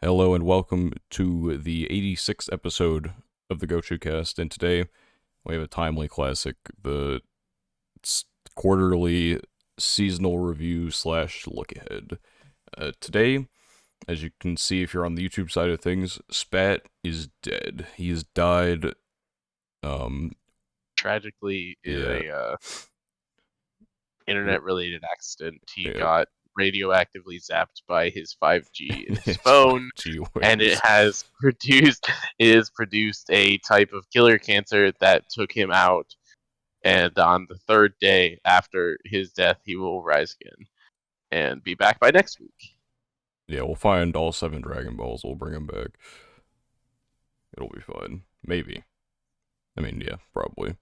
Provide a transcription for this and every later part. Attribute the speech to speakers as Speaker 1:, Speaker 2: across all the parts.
Speaker 1: Hello and welcome to the 86th episode of the Gochuucast, and today we have a timely classic, the quarterly seasonal review slash look ahead. Today, as you can see if you're on the YouTube side of things, Spat is dead. He has died, um,
Speaker 2: Tragically, in
Speaker 1: yeah,
Speaker 2: a
Speaker 1: r-
Speaker 2: internet-related accident, he
Speaker 1: yeah,
Speaker 2: got radioactively zapped by his 5G in his
Speaker 1: it's
Speaker 2: phone,
Speaker 1: 5G
Speaker 2: and it
Speaker 1: waves.
Speaker 2: has produced a type of killer cancer that took him out. And on the third day after his death, he will rise again and be back by next week.
Speaker 1: Yeah, we'll find all 7 Dragon Balls, we'll bring him back. It'll be fun. Maybe. I mean, yeah, probably.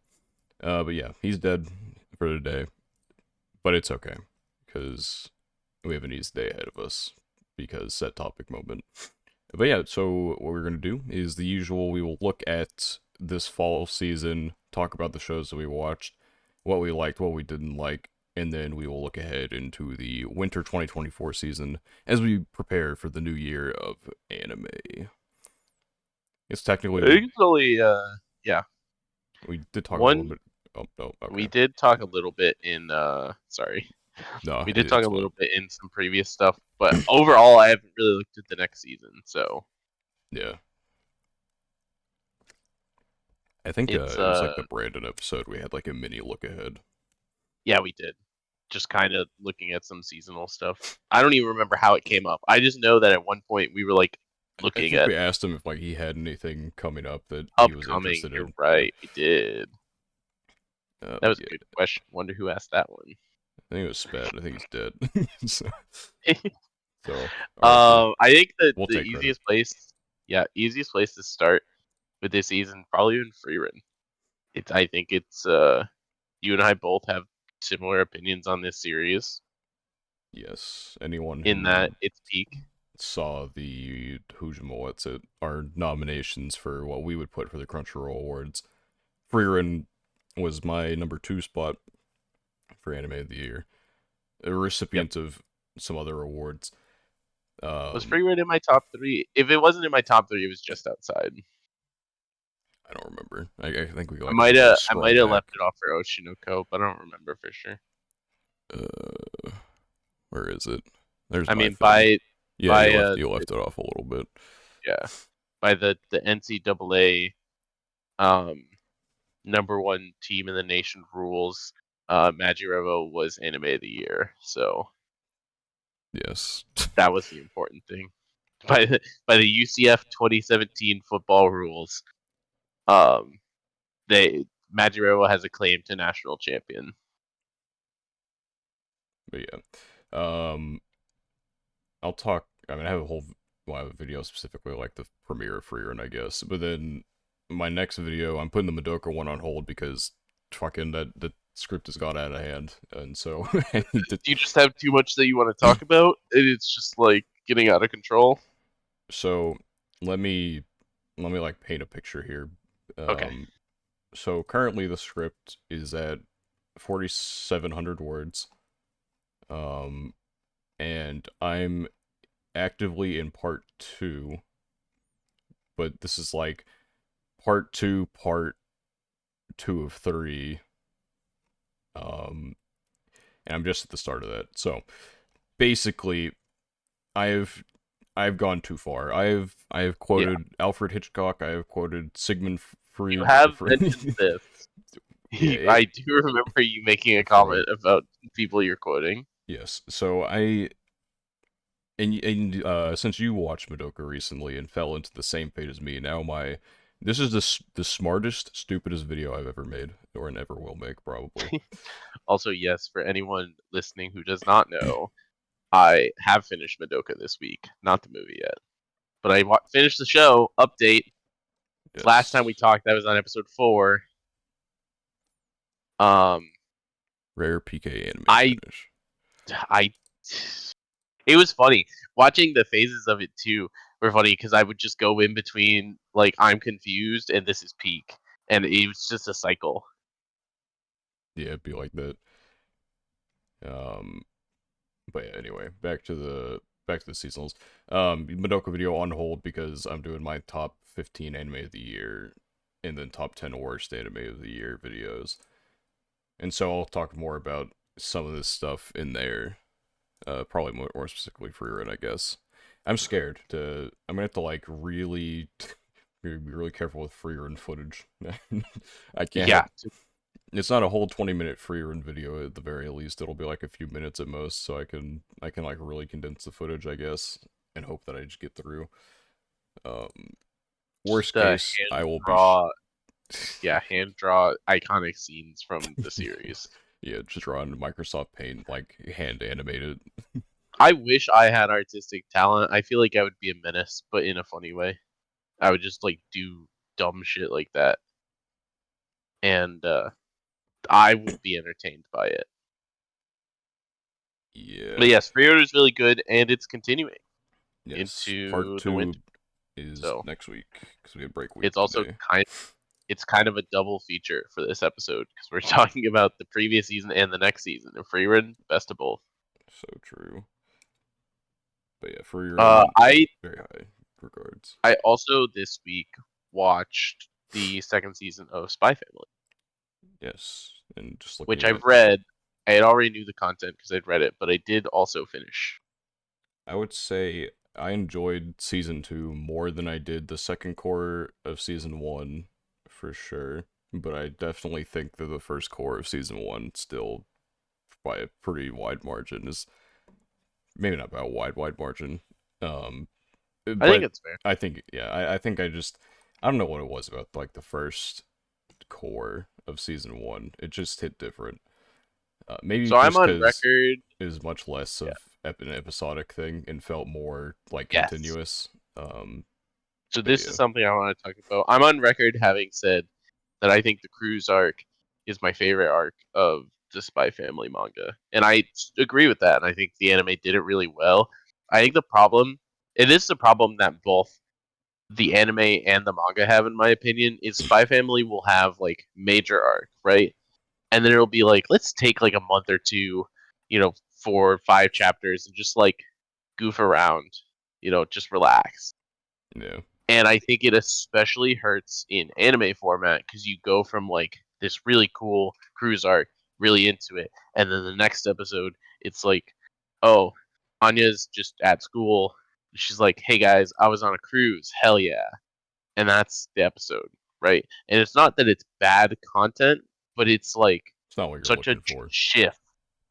Speaker 1: But yeah, he's dead for the day. But it's okay, because we have an easy day ahead of us, because set topic moment. But yeah, so what we're going to do is the usual. We will look at this fall season, talk about the shows that we watched, what we liked, what we didn't like, and then we will look ahead into the winter 2024 season as we prepare for the new year of anime. It's technically,
Speaker 2: Usually, yeah,
Speaker 1: we did talk a little
Speaker 2: one
Speaker 1: bit. Oh, no,
Speaker 2: we
Speaker 1: okay.
Speaker 2: did talk a little bit in sorry.
Speaker 1: No,
Speaker 2: We did talk
Speaker 1: it's
Speaker 2: a
Speaker 1: fine.
Speaker 2: little bit in some previous stuff, but overall, I haven't really looked at the next season. So
Speaker 1: Yeah. I think
Speaker 2: it's
Speaker 1: it was like the Brandon episode. We had like a mini look ahead.
Speaker 2: yeah, we did. Just kind of looking at some seasonal stuff. I don't even remember how it came up. I just know that at one point we were like
Speaker 1: I
Speaker 2: looking
Speaker 1: think
Speaker 2: at
Speaker 1: we asked him if like he had anything coming up that he was
Speaker 2: upcoming.
Speaker 1: interested
Speaker 2: You're
Speaker 1: in. Yeah.
Speaker 2: right, we did. That
Speaker 1: But
Speaker 2: was a
Speaker 1: yeah,
Speaker 2: good question. Wonder who asked that one.
Speaker 1: I think it was Spat. I think he's dead. so, so RIP.
Speaker 2: I think that
Speaker 1: We'll
Speaker 2: the
Speaker 1: take credit.
Speaker 2: easiest place to start with this season probably in free run. I think it's you and I both have similar opinions on this series
Speaker 1: Yes. Anyone
Speaker 2: in that
Speaker 1: who
Speaker 2: it's peak.
Speaker 1: saw the what's it, our nominations for what we would put for the Crunchyroll Awards, Freerin was my number 2 spot for Anime of the Year. A
Speaker 2: Yep.
Speaker 1: recipient of some other awards.
Speaker 2: Was
Speaker 1: Um,
Speaker 2: free run in my top three? If it wasn't in my top three, it was just outside.
Speaker 1: I don't remember. I think we
Speaker 2: I
Speaker 1: like
Speaker 2: might
Speaker 1: had to
Speaker 2: have I
Speaker 1: scroll
Speaker 2: might have
Speaker 1: back.
Speaker 2: left it off for Oshinoko, but I don't remember for sure.
Speaker 1: Uh, where is it? There's
Speaker 2: I
Speaker 1: my
Speaker 2: mean
Speaker 1: thing. Yeah,
Speaker 2: by
Speaker 1: you left it off a little bit.
Speaker 2: yeah, by the NCAA um number one team in the nation rules, Majirovo was anime of the year. So
Speaker 1: Yes.
Speaker 2: that was the important thing. By the UCF 2017 football rules, um they Majirovo has a claim to national champion.
Speaker 1: But yeah. Um, I'll talk. I mean, I have a whole well, I have a video specifically like the premiere of Freerun, I guess. But then my next video, I'm putting the Madoka one on hold because fucking that the script has got out of hand, and so I need to.
Speaker 2: Do you just have too much that you want to talk about? It's just like getting out of control.
Speaker 1: So let me like paint a picture here.
Speaker 2: Okay.
Speaker 1: Um, so currently the script is at 4,700 words. Um, and I'm actively in part 2, but this is like part 2 of 3. Um, and I'm just at the start of that. So basically, I've I've gone too far. I have
Speaker 2: Yeah.
Speaker 1: quoted Alfred Hitchcock. I have quoted Sigmund
Speaker 2: You
Speaker 1: Freud.
Speaker 2: have mentioned this.
Speaker 1: Yeah,
Speaker 2: I do remember you making a
Speaker 1: Freud.
Speaker 2: comment about people you're quoting.
Speaker 1: Yes. So since you watched Madoka recently and fell into the same fate as me, now this is the smartest, stupidest video I've ever made, or ever will make, probably.
Speaker 2: Also, yes, for anyone listening who does not know, I have finished Madoka this week. Not the movie yet, but I finished the show. Update. Last time we
Speaker 1: Yes.
Speaker 2: talked, that was on episode 4. Um,
Speaker 1: Rare PK anime
Speaker 2: I,
Speaker 1: finish.
Speaker 2: I, it was funny watching the phases of it too. Were funny because I would just go in between like I'm confused and this is peak, and it was just a cycle.
Speaker 1: Yeah, it'd be like that. Um, but yeah, anyway, back to the back to the seasonals. Madoka video on hold because I'm doing my top 15 anime of the year and then top 10 worst anime of the year videos. And so I'll talk more about some of this stuff in there. Probably more specifically for Run, I guess. I'm scared to. I'm gonna have to like really be really careful with free run footage. I can't
Speaker 2: Yeah,
Speaker 1: have. It's not a whole 20-minute free run video at the very least. It'll be like a few minutes at most, so I can like really condense the footage, I guess, and hope that I just get through. Um, Worst
Speaker 2: the
Speaker 1: case,
Speaker 2: hand
Speaker 1: I will be.
Speaker 2: draw, yeah, hand draw iconic scenes from the series.
Speaker 1: Yeah, just draw in Microsoft Paint, like hand animated.
Speaker 2: I wish I had artistic talent. I feel like I would be a menace, but in a funny way. I would just like do dumb shit like that, and I would be entertained by it. But
Speaker 1: Yeah.
Speaker 2: yes, pre-order is really good, and it's continuing
Speaker 1: Yes. Part
Speaker 2: into the winter.
Speaker 1: two is
Speaker 2: So
Speaker 1: next week because we had break week
Speaker 2: it's also
Speaker 1: today.
Speaker 2: it's kind of a double feature for this episode because we're talking about the previous season and the next season. And free run, best of both.
Speaker 1: So true. But yeah, free run,
Speaker 2: I
Speaker 1: very high regards.
Speaker 2: I also this week watched the second season of Spy Family,
Speaker 1: Yes, and just
Speaker 2: which
Speaker 1: looking
Speaker 2: I've
Speaker 1: at,
Speaker 2: read. I had already knew the content because I'd read it, but I did also finish.
Speaker 1: I would say I enjoyed season two more than I did the second core of season one, for sure. But I definitely think that the first core of season one, still by a pretty wide margin, is maybe not by a wide margin. Um,
Speaker 2: I think
Speaker 1: but
Speaker 2: it's fair.
Speaker 1: I think yeah, I think I don't know what it was about like the first core of season one. It just hit different. Maybe
Speaker 2: So I'm
Speaker 1: just
Speaker 2: on
Speaker 1: because
Speaker 2: record.
Speaker 1: it was much less
Speaker 2: Yeah.
Speaker 1: of an episodic thing and felt more like
Speaker 2: Yes.
Speaker 1: continuous.
Speaker 2: So
Speaker 1: But
Speaker 2: this is
Speaker 1: yeah,
Speaker 2: something I want to talk about. I'm on record having said that I think the Cruise arc is my favorite arc of the Spy Family manga, and I agree with that. And I think the anime did it really well. I think the problem, and this is the problem that both the anime and the manga have, in my opinion, is Spy Family will have like major arc, right? And then it'll be like, let's take like a month or two, 4 or 5 chapters, and just like goof around, just relax.
Speaker 1: yeah,
Speaker 2: And I think it especially hurts in anime format because you go from like this really cool cruise arc really into it, and then the next episode it's like, oh, Anya's just at school. She's like, hey guys, I was on a cruise, hell yeah, and that's the episode, right? And it's not that it's bad content, but it's like
Speaker 1: it's not what you're
Speaker 2: such a
Speaker 1: looking for.
Speaker 2: shift.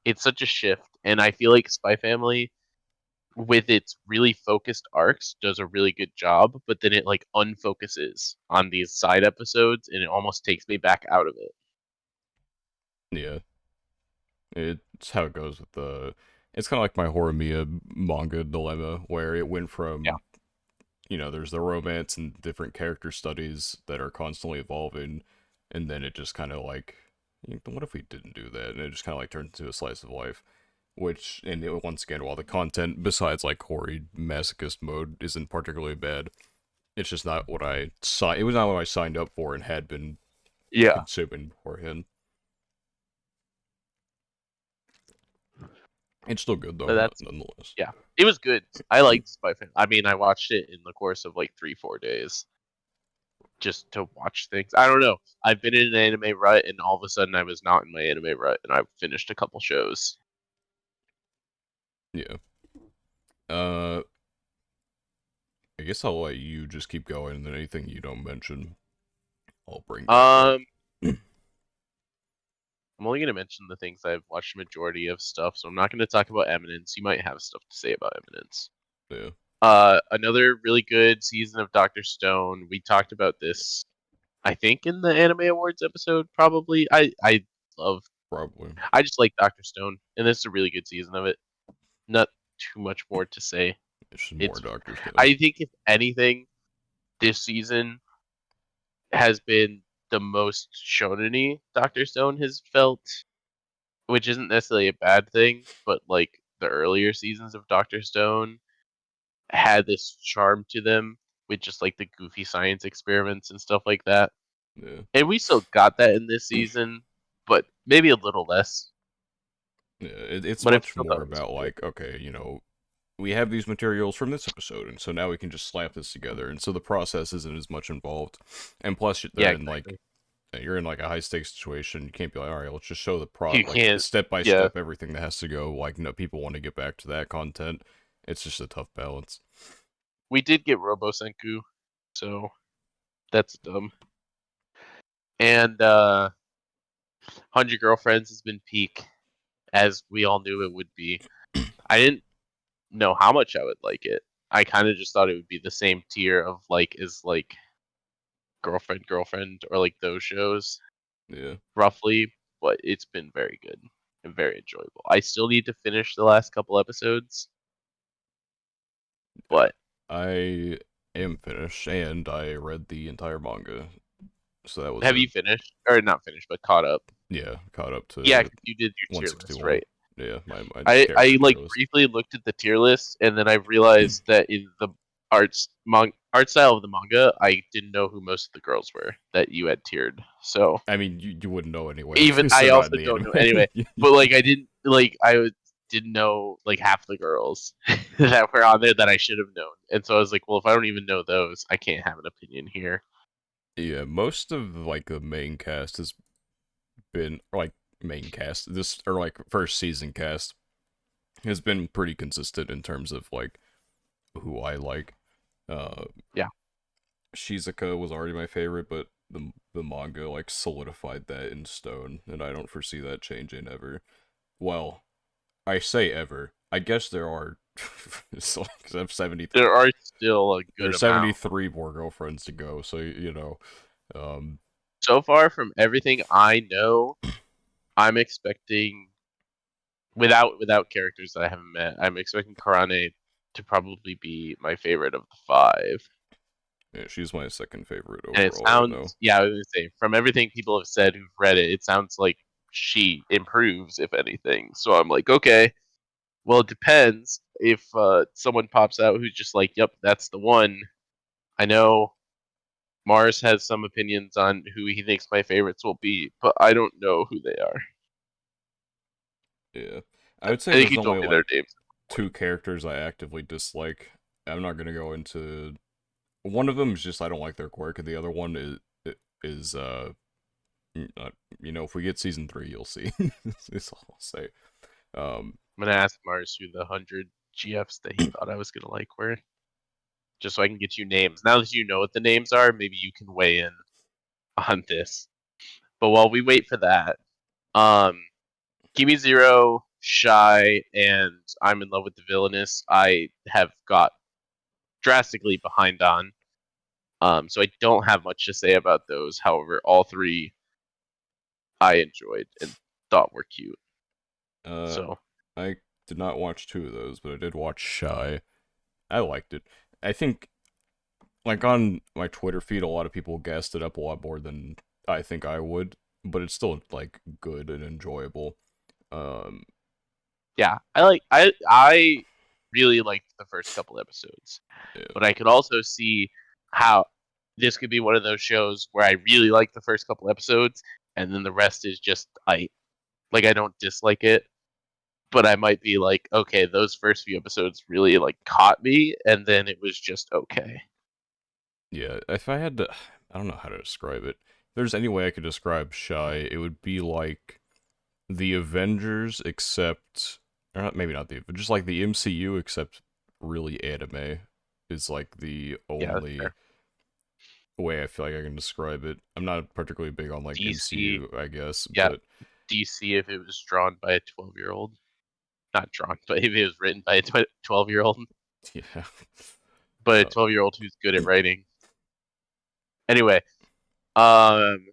Speaker 2: It's such a shift, and I feel like Spy Family with its really focused arcs does a really good job, but then it like unfocuses on these side episodes and it almost takes me back out of it.
Speaker 1: Yeah, it's how it goes with the. It's kind of like my Horimiya manga dilemma, where it went
Speaker 2: Yeah.
Speaker 1: from there's the romance and different character studies that are constantly evolving, and then it just kind of like, what if we didn't do that? And it just kind of like turned into a slice of life. Which, and once again, while the content, besides like Hori masochist mode, isn't particularly bad, it's just not what I saw. It was not what I signed up for and had been
Speaker 2: Yeah.
Speaker 1: consuming beforehand. It's still good though,
Speaker 2: But that's
Speaker 1: nonetheless.
Speaker 2: yeah. It was good. I liked Spy Family. I mean, I watched it in the course of like 3 4 days just to watch things. I don't know. I've been in an anime rut, and all of a sudden I was not in my anime rut, and I've finished a couple shows.
Speaker 1: Yeah. Uh, I guess I'll let you just keep going, and then anything you don't mention, I'll bring back up.
Speaker 2: Um, I'm only going to mention the things I've watched a majority of stuff, so I'm not going to talk about Eminence. You might have stuff to say about Eminence.
Speaker 1: Yeah,
Speaker 2: Another really good season of Doctor Stone. We talked about this, I think, in the Anime Awards episode. Probably. Love.
Speaker 1: probably.
Speaker 2: I just like Doctor Stone, and this is a really good season of it. Not too much more to say.
Speaker 1: It's just more
Speaker 2: It's.
Speaker 1: Doctor Stone.
Speaker 2: I think if anything, this season has been the most shonen-y Doctor Stone has felt, which isn't necessarily a bad thing, but like the earlier seasons of Doctor Stone had this charm to them with just like the goofy science experiments and stuff like that.
Speaker 1: Yeah,
Speaker 2: And we still got that in this season, but maybe a little less.
Speaker 1: yeah. It's
Speaker 2: But it
Speaker 1: much
Speaker 2: still
Speaker 1: more
Speaker 2: thought it was
Speaker 1: about
Speaker 2: good.
Speaker 1: like, okay, we have these materials from this episode, and so now we can just slap this together, and so the process isn't as much involved. And plus, they're
Speaker 2: Yeah,
Speaker 1: in like
Speaker 2: exactly.
Speaker 1: you're in like a high stakes situation. You can't be like, all right, let's just show the
Speaker 2: You
Speaker 1: like
Speaker 2: can't.
Speaker 1: step by
Speaker 2: Yeah,
Speaker 1: step everything that has to go. Like, no, people want to get back to that content. It's just a tough balance.
Speaker 2: we did get Robo Senku, so that's dumb. And 100 Girlfriends has been peak, as we all knew it would be. I didn't know how much I would like it. I kind of just thought it would be the same tier of like is like Girlfriend or like those shows
Speaker 1: Yeah,
Speaker 2: roughly, but it's been very good and very enjoyable. I still need to finish the last couple episodes,
Speaker 1: yeah.
Speaker 2: but
Speaker 1: I am finished, and I read the entire manga, so that was
Speaker 2: have
Speaker 1: a
Speaker 2: you finished or not finished but caught up?
Speaker 1: yeah, caught up
Speaker 2: Yeah,
Speaker 1: to
Speaker 2: 'cause you did your tier list,
Speaker 1: 161.
Speaker 2: right?
Speaker 1: Yeah, my
Speaker 2: I
Speaker 1: character tier
Speaker 2: like
Speaker 1: list.
Speaker 2: briefly looked at the tier list and then I realized that in the art style of the manga, I didn't know who most of the girls were that you had tiered. So
Speaker 1: I mean, you wouldn't know anyway
Speaker 2: even
Speaker 1: because
Speaker 2: I
Speaker 1: they're not in
Speaker 2: also
Speaker 1: the
Speaker 2: don't know
Speaker 1: anime.
Speaker 2: anyway. But like I didn't like didn't know like half the girls that were on there that I should have known. And so I was like, well, if I don't even know those, I can't have an opinion here.
Speaker 1: Yeah, most of like the main cast has been like main cast this or like first season cast has been pretty consistent in terms of like who I like. Uh,
Speaker 2: Yeah.
Speaker 1: Shizuka was already my favorite, but the manga like solidified that in stone, and I don't foresee that changing ever. Well, I say ever. I guess there are. So, 'cause I have 70.
Speaker 2: There are still a good
Speaker 1: There's
Speaker 2: amount.
Speaker 1: 73 more girlfriends to go, so um,
Speaker 2: So far from everything I know, I'm expecting without characters that I haven't met, I'm expecting Karane to probably be my favorite of the five.
Speaker 1: yeah, she's my second favorite
Speaker 2: And it
Speaker 1: overall right now.
Speaker 2: sounds, yeah, I was gonna say, from everything people have said who've read it, it sounds like she improves, if anything. So I'm like, okay, well, it depends. If someone pops out who's just like, yep, that's the one. I know Mars has some opinions on who he thinks my favorites will be, but I don't know who they are.
Speaker 1: Yeah, I would say
Speaker 2: I think
Speaker 1: there's
Speaker 2: he
Speaker 1: only
Speaker 2: told me their
Speaker 1: like
Speaker 2: names at the point.
Speaker 1: two characters I actively dislike. I'm not gonna go into one of them is just I don't like their quirk, and the other one is if we get season 3, you'll see. That's all I'll say. Um,
Speaker 2: I'm gonna ask Mars who the 100 GFs that he thought I was gonna like were, just so I can get you names. Now that you know what the names are, maybe you can weigh in on this. But while we wait for that, um, Kimi Zero, Shy, and I'm in love with the villainess. I have got drastically behind on. So I don't have much to say about those. However, all three I enjoyed and thought were cute.
Speaker 1: uh,
Speaker 2: So
Speaker 1: I did not watch two of those, but I did watch Shy. I liked it. I think like on my Twitter feed, a lot of people gassed it up a lot more than I think I would, but it's still like good and enjoyable. Um,
Speaker 2: yeah, I really liked the first couple episodes,
Speaker 1: yeah,
Speaker 2: but I could also see how this could be one of those shows where I really like the first couple episodes, and then the rest is just I don't dislike it, but I might be like, okay, those first few episodes really like caught me, and then it was just okay.
Speaker 1: yeah. If I had to, I don't know how to describe it. If there's any way I could describe Shy, it would be like the Avengers, except or not, maybe not the just like the MCU, except really anime is like the
Speaker 2: Yeah, that's
Speaker 1: only
Speaker 2: fair.
Speaker 1: way I feel like I can describe it. I'm not particularly big on like
Speaker 2: DC,
Speaker 1: MCU, I guess,
Speaker 2: yeah,
Speaker 1: but
Speaker 2: DC if it was drawn by a 12-year-old, not drawn, but if it was written by a 12-year-old,
Speaker 1: yeah.
Speaker 2: but a
Speaker 1: Uh,
Speaker 2: 12-year-old who's good at writing. Anyway, um,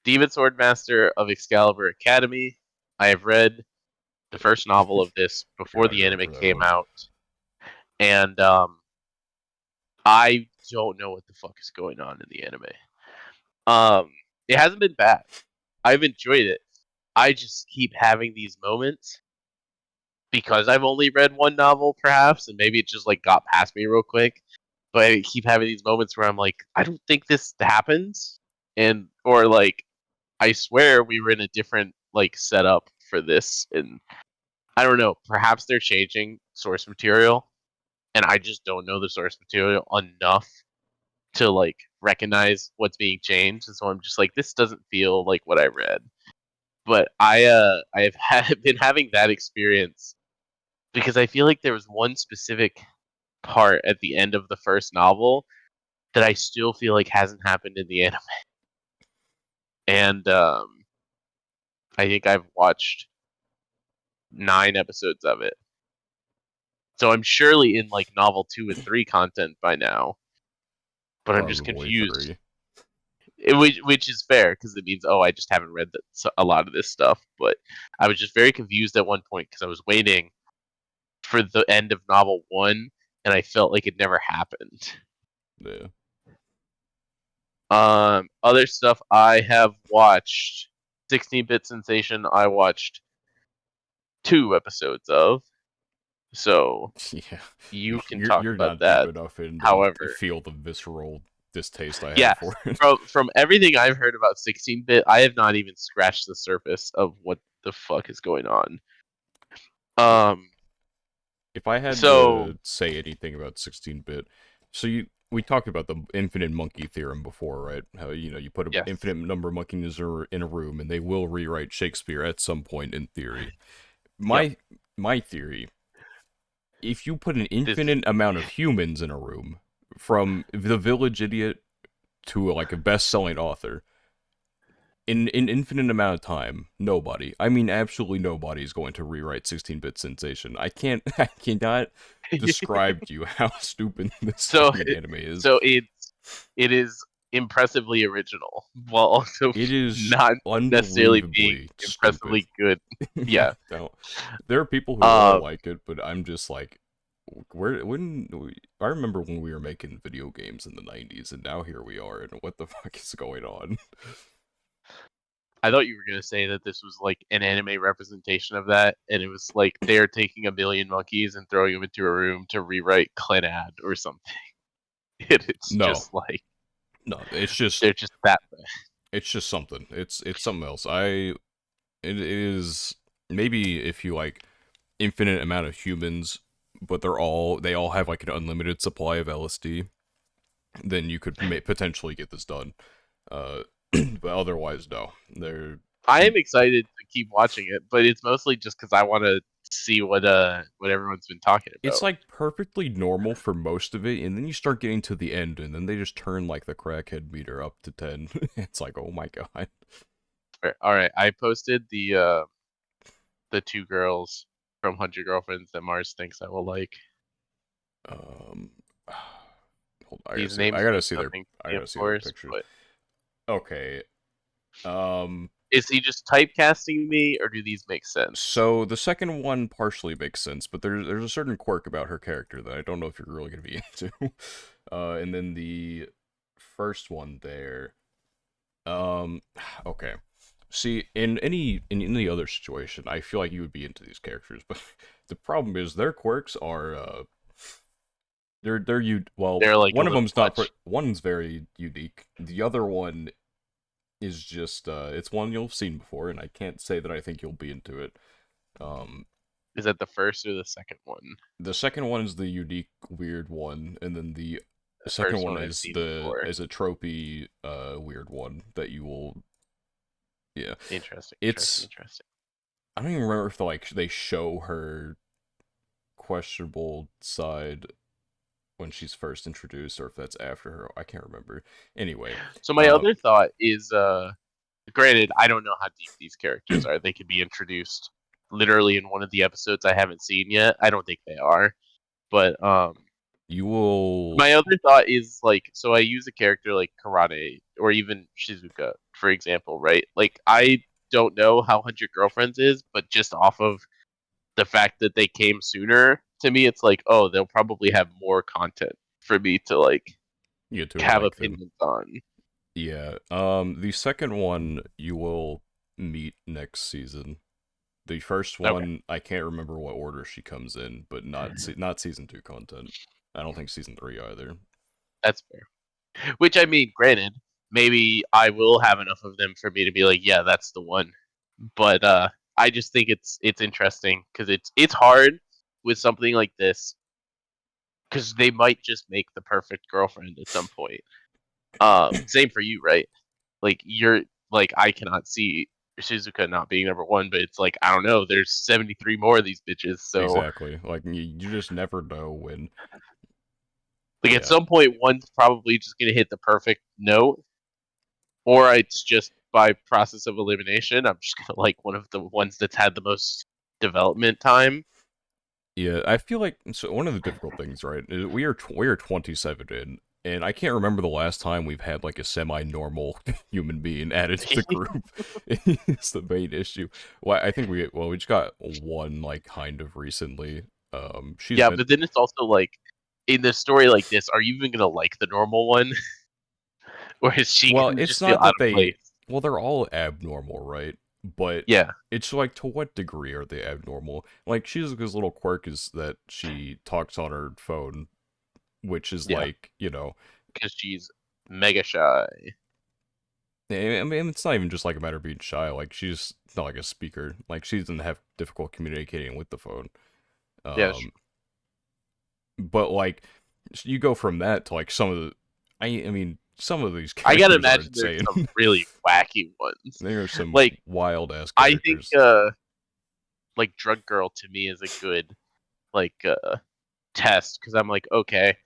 Speaker 2: Demon Swordmaster of Excalibur Academy. I have read the first novel of this
Speaker 1: you're
Speaker 2: before
Speaker 1: not
Speaker 2: the
Speaker 1: going
Speaker 2: anime
Speaker 1: for that
Speaker 2: came
Speaker 1: one.
Speaker 2: out, and I don't know what the fuck is going on in the anime. It hasn't been bad. I've enjoyed it. I just keep having these moments because I've only read one novel, perhaps, and maybe it just like got past me real quick. But I keep having these moments where I'm like, I don't think this happens, and or like, I swear we were in a different like setup for this, and I don't know. Perhaps they're changing source material, and I just don't know the source material enough to like recognize what's being changed, and so I'm just like, this doesn't feel like what I read. But I have been having that experience because I feel like there was one specific part at the end of the first novel that I still feel like hasn't happened in the anime, and I think I've watched 9 episodes of it. So I'm surely in like novel 2 and 3 content by now, but I'm just
Speaker 1: Probably
Speaker 2: confused.
Speaker 1: 3.
Speaker 2: Which is fair because it means, oh, I just haven't read a lot of this stuff. But I was just very confused at one point because I was waiting for the end of novel 1, and I felt like it never happened.
Speaker 1: Yeah.
Speaker 2: Other stuff I have watched, 16-bit Sensation. I watched 2 episodes of, so
Speaker 1: Yeah.
Speaker 2: you can
Speaker 1: You're
Speaker 2: talk
Speaker 1: you're
Speaker 2: about
Speaker 1: not deep
Speaker 2: that.
Speaker 1: enough in to
Speaker 2: However,
Speaker 1: feel the visceral distaste I
Speaker 2: yeah,
Speaker 1: have for it.
Speaker 2: from everything I've heard about 16-bit, I have not even scratched the surface of what the fuck is going on. Um,
Speaker 1: If I had
Speaker 2: so
Speaker 1: to say anything about 16-bit, so we talked about the infinite monkey theorem before, right? How you put an
Speaker 2: yes,
Speaker 1: infinite number of monkeys in a room and they will rewrite Shakespeare at some point in theory.
Speaker 2: yep.
Speaker 1: My theory, if you put an
Speaker 2: This is
Speaker 1: infinite amount of humans in a room, from the village idiot to like a best-selling author, in an infinite amount of time, nobody, I mean absolutely nobody, is going to rewrite 16-bit Sensation. I cannot describe to you how stupid this
Speaker 2: so
Speaker 1: fucking anime is.
Speaker 2: so it is impressively original while also
Speaker 1: It is
Speaker 2: not necessarily being
Speaker 1: unbelievably stupid.
Speaker 2: impressively good.
Speaker 1: Yeah,
Speaker 2: Yeah.
Speaker 1: no. There are people who all
Speaker 2: Um,
Speaker 1: like it, but I'm just like, I remember when we were making video games in the 90s, and now here we are, and what the fuck is going on?
Speaker 2: I thought you were gonna say that this was like an anime representation of that, and it was like they're taking a million monkeys and throwing them into a room to rewrite Clenad or something. And it's
Speaker 1: No,
Speaker 2: just like
Speaker 1: no,
Speaker 2: they're just that bad.
Speaker 1: it's just something. It's something else. It is, maybe if you like infinite amount of humans, but they all have like an unlimited supply of LSD, then you could potentially get this done. Uh, but otherwise, no.
Speaker 2: I am excited to keep watching it, but it's mostly just because I want to see what everyone's been talking
Speaker 1: It's
Speaker 2: about.
Speaker 1: like perfectly normal for most of it, and then you start getting to the end, and then they just turn like the crackhead meter up to 10. It's like, oh my god.
Speaker 2: All right, I posted the 2 girls from 100 Girlfriends that Mars thinks I will like.
Speaker 1: Um, hold on,
Speaker 2: These names mean nothing to
Speaker 1: I
Speaker 2: me, of
Speaker 1: gotta see their
Speaker 2: course,
Speaker 1: pictures.
Speaker 2: but
Speaker 1: Okay. Um,
Speaker 2: is he just typecasting me, or do these make sense?
Speaker 1: so the second one partially makes sense, but there's a certain quirk about her character that I don't know if you're really gonna be into. And then the first one there. Um, okay. See, in any other situation, I feel like you would be into these characters, but the problem is their quirks are they're you well,
Speaker 2: They're like a
Speaker 1: one of
Speaker 2: little
Speaker 1: them's not
Speaker 2: much.
Speaker 1: one's very unique. The other one is just it's one you've seen before, and I can't say that I think you'll be into it. Um,
Speaker 2: Is that the first or the second one?
Speaker 1: the second one is the unique weird one, and then the
Speaker 2: The
Speaker 1: second
Speaker 2: first
Speaker 1: one
Speaker 2: one I've seen before.
Speaker 1: is a tropey weird one that you will, yeah.
Speaker 2: Interesting, interesting,
Speaker 1: It's,
Speaker 2: interesting.
Speaker 1: I don't even remember if they show her questionable side when she's first introduced, or if that's after her. I can't remember. Anyway,
Speaker 2: So my
Speaker 1: uh,
Speaker 2: other thought is, granted, I don't know how deep these characters are. They could be introduced literally in one of the episodes I haven't seen yet. I don't think they are, but
Speaker 1: you will.
Speaker 2: my other thought is like, so I use a character like Karate or even Shizuka, for example, right? Like, I don't know how 100 Girlfriends is, but just off of the fact that they came sooner, to me, it's like, oh, they'll probably have more content for me to like
Speaker 1: You to
Speaker 2: have
Speaker 1: like them.
Speaker 2: opinions on.
Speaker 1: Yeah. The second one you will meet next season. The first
Speaker 2: Okay,
Speaker 1: one, I can't remember what order she comes in, but not season 2 content. I don't think season 3 either.
Speaker 2: that's fair. Which I mean, granted, maybe I will have enough of them for me to be like, yeah, that's the one. But I just think it's interesting because it's hard with something like this, because they might just make the perfect girlfriend at some point. Same for you, right? Like you're like I cannot see Shizuka not being number one, but it's like I don't know. There's 73 more of these bitches, so
Speaker 1: Exactly. Like you just never know when.
Speaker 2: like at
Speaker 1: Yeah.
Speaker 2: some point one's probably just gonna hit the perfect note, or it's just by process of elimination. I'm just gonna like one of the ones that's had the most development time.
Speaker 1: Yeah, I feel like so one of the difficult things, right? Is we are 27 in, and I can't remember the last time we've had like a semi-normal human being added to the group. It's the main issue. Well, I think we just got one like kind of recently. She's
Speaker 2: Yeah,
Speaker 1: been
Speaker 2: but then it's also like in the story like this, are you even gonna like the normal one, or is she
Speaker 1: well,
Speaker 2: gonna
Speaker 1: it's
Speaker 2: just feel
Speaker 1: not
Speaker 2: out
Speaker 1: that
Speaker 2: of
Speaker 1: they
Speaker 2: place?
Speaker 1: well, they're all abnormal, right? But
Speaker 2: Yeah,
Speaker 1: it's like to what degree are they abnormal? Like Shizuka's little quirk is that she talks on her phone, which is
Speaker 2: yeah,
Speaker 1: like,
Speaker 2: because she's mega shy.
Speaker 1: I mean, it's not even just like a matter of being shy. Like she's not like a speaker. Like she doesn't have difficult communicating with the phone.
Speaker 2: Yeah, that's true.
Speaker 1: Um, but like you go from that to like some of the, I mean, some of these
Speaker 2: I gotta
Speaker 1: characters are
Speaker 2: imagine there's
Speaker 1: insane.
Speaker 2: some really wacky ones.
Speaker 1: There are some
Speaker 2: Like
Speaker 1: wild ass
Speaker 2: I think
Speaker 1: characters.
Speaker 2: like Drug Girl to me is a good like test because I'm like, okay,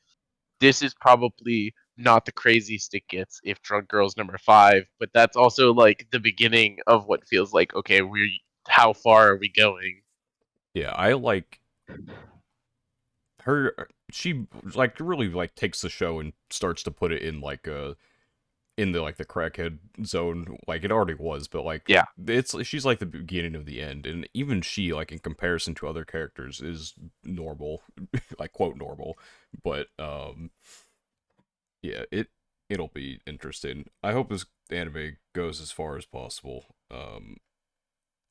Speaker 2: this is probably not the craziest it gets if Drug Girl's number five, but that's also like the beginning of what feels like, okay, we how far are we going?
Speaker 1: Yeah, I like her. She like really like takes the show and starts to put it in like a in the like the crackhead zone like it already was, but like
Speaker 2: Yeah,
Speaker 1: it's she's like the beginning of the end, and even she like in comparison to other characters is normal, like quote normal, but yeah, it'll be interesting. I hope this anime goes as far as possible,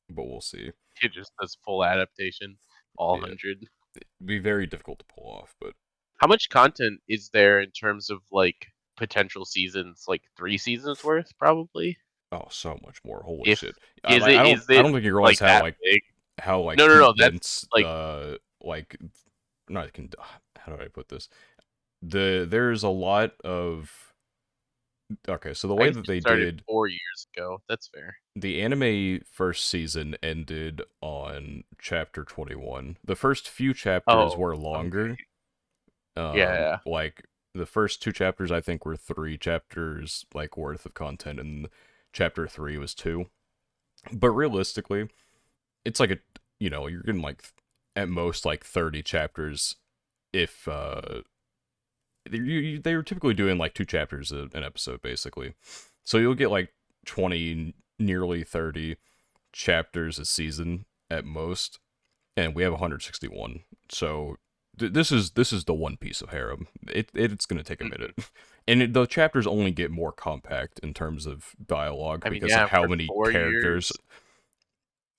Speaker 1: but we'll see.
Speaker 2: it just does full adaptation, all
Speaker 1: Yeah,
Speaker 2: 100.
Speaker 1: it'd be very difficult to pull off, but
Speaker 2: How much content is there in terms of like potential seasons? Like 3 seasons worth, probably.
Speaker 1: oh, so much more. Holy
Speaker 2: If
Speaker 1: shit!
Speaker 2: is
Speaker 1: I
Speaker 2: it
Speaker 1: don't
Speaker 2: is
Speaker 1: I
Speaker 2: it
Speaker 1: don't think you realize
Speaker 2: like that big?
Speaker 1: how like
Speaker 2: No, no, no. That's
Speaker 1: condensed
Speaker 2: like
Speaker 1: like not con- how do I put this? There's a lot of okay, so the
Speaker 2: I
Speaker 1: way
Speaker 2: guess
Speaker 1: that
Speaker 2: it
Speaker 1: they
Speaker 2: started
Speaker 1: did
Speaker 2: 4 years ago. That's fair.
Speaker 1: the anime first season ended on chapter 21. The first few chapters
Speaker 2: Oh,
Speaker 1: were
Speaker 2: okay.
Speaker 1: longer.
Speaker 2: Yeah.
Speaker 1: Like the first two chapters I think were 3 chapters like worth of content, and chapter 3 was 2. But realistically, it's like a you're getting like at most like 30 chapters if they were typically doing like 2 chapters an episode basically, so you'll get like 20 nearly 30 chapters a season at most, and we have 161. So this is the One Piece of harem. It's gonna take a
Speaker 2: Hmm.
Speaker 1: minute, and the chapters only get more compact in terms of dialogue
Speaker 2: I mean,
Speaker 1: because of
Speaker 2: yeah,
Speaker 1: how
Speaker 2: for
Speaker 1: many
Speaker 2: four
Speaker 1: characters.
Speaker 2: years,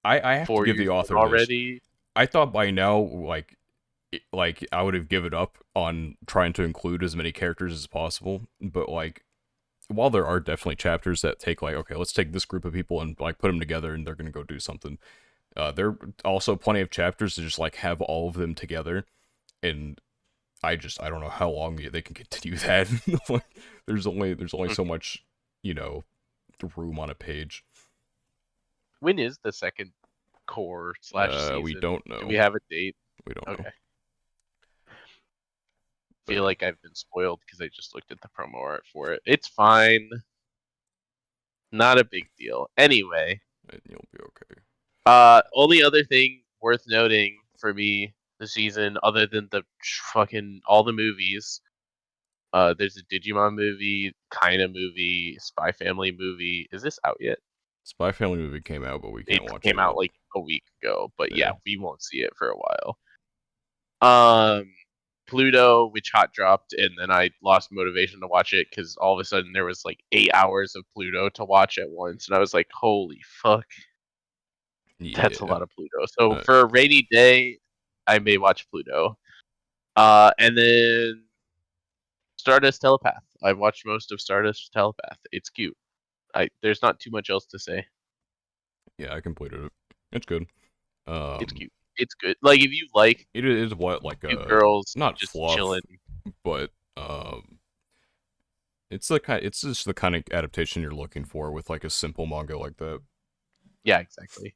Speaker 1: I have to
Speaker 2: four
Speaker 1: give the
Speaker 2: years in
Speaker 1: author this.
Speaker 2: already.
Speaker 1: I thought by now, like I would have given up on trying to include as many characters as possible, but like while there are definitely chapters that take like okay, let's take this group of people and like put them together and they're gonna go do something. There are also plenty of chapters to just like have all of them together, and I don't know how long they can continue that. Like, there's only so
Speaker 2: Mhm.
Speaker 1: much you know room on a page.
Speaker 2: When is the second core slash
Speaker 1: We
Speaker 2: season?
Speaker 1: don't
Speaker 2: Do we
Speaker 1: know.
Speaker 2: have a date?
Speaker 1: We don't know.
Speaker 2: Okay.
Speaker 1: But
Speaker 2: Feel
Speaker 1: yeah,
Speaker 2: like I've been spoiled because I just looked at the promo art for it. It's fine. Not a big deal. Anyway,
Speaker 1: you'll be okay.
Speaker 2: only other thing worth noting for me this season, other than the fucking all the movies, there's a Digimon movie, kind of movie, Spy Family movie. Is this out yet?
Speaker 1: Spy Family movie came out, but we
Speaker 2: It
Speaker 1: can't watch
Speaker 2: came
Speaker 1: it yet.
Speaker 2: out like a week ago, but yeah,
Speaker 1: Yeah.
Speaker 2: we won't see it for a while. Um, Pluto, which hot dropped, and then I lost motivation to watch it because all of a sudden there was like 8 hours of Pluto to watch at once, and I was like, "Holy fuck, that's a
Speaker 1: Yeah.
Speaker 2: lot of Pluto." So
Speaker 1: Uh,
Speaker 2: for a rainy day, I may watch Pluto. And then Stardust Telepath. I've watched most of Stardust Telepath. It's cute. There's not too much else to say.
Speaker 1: yeah, I completed it. It's good.
Speaker 2: It's
Speaker 1: Um,
Speaker 2: cute. it's good. Like if you like
Speaker 1: it is what like
Speaker 2: cute girls
Speaker 1: not
Speaker 2: just chilling.
Speaker 1: fluff, but it's the kind it's just the kind of adaptation you're looking for with like a simple manga like that.
Speaker 2: Yeah, exactly.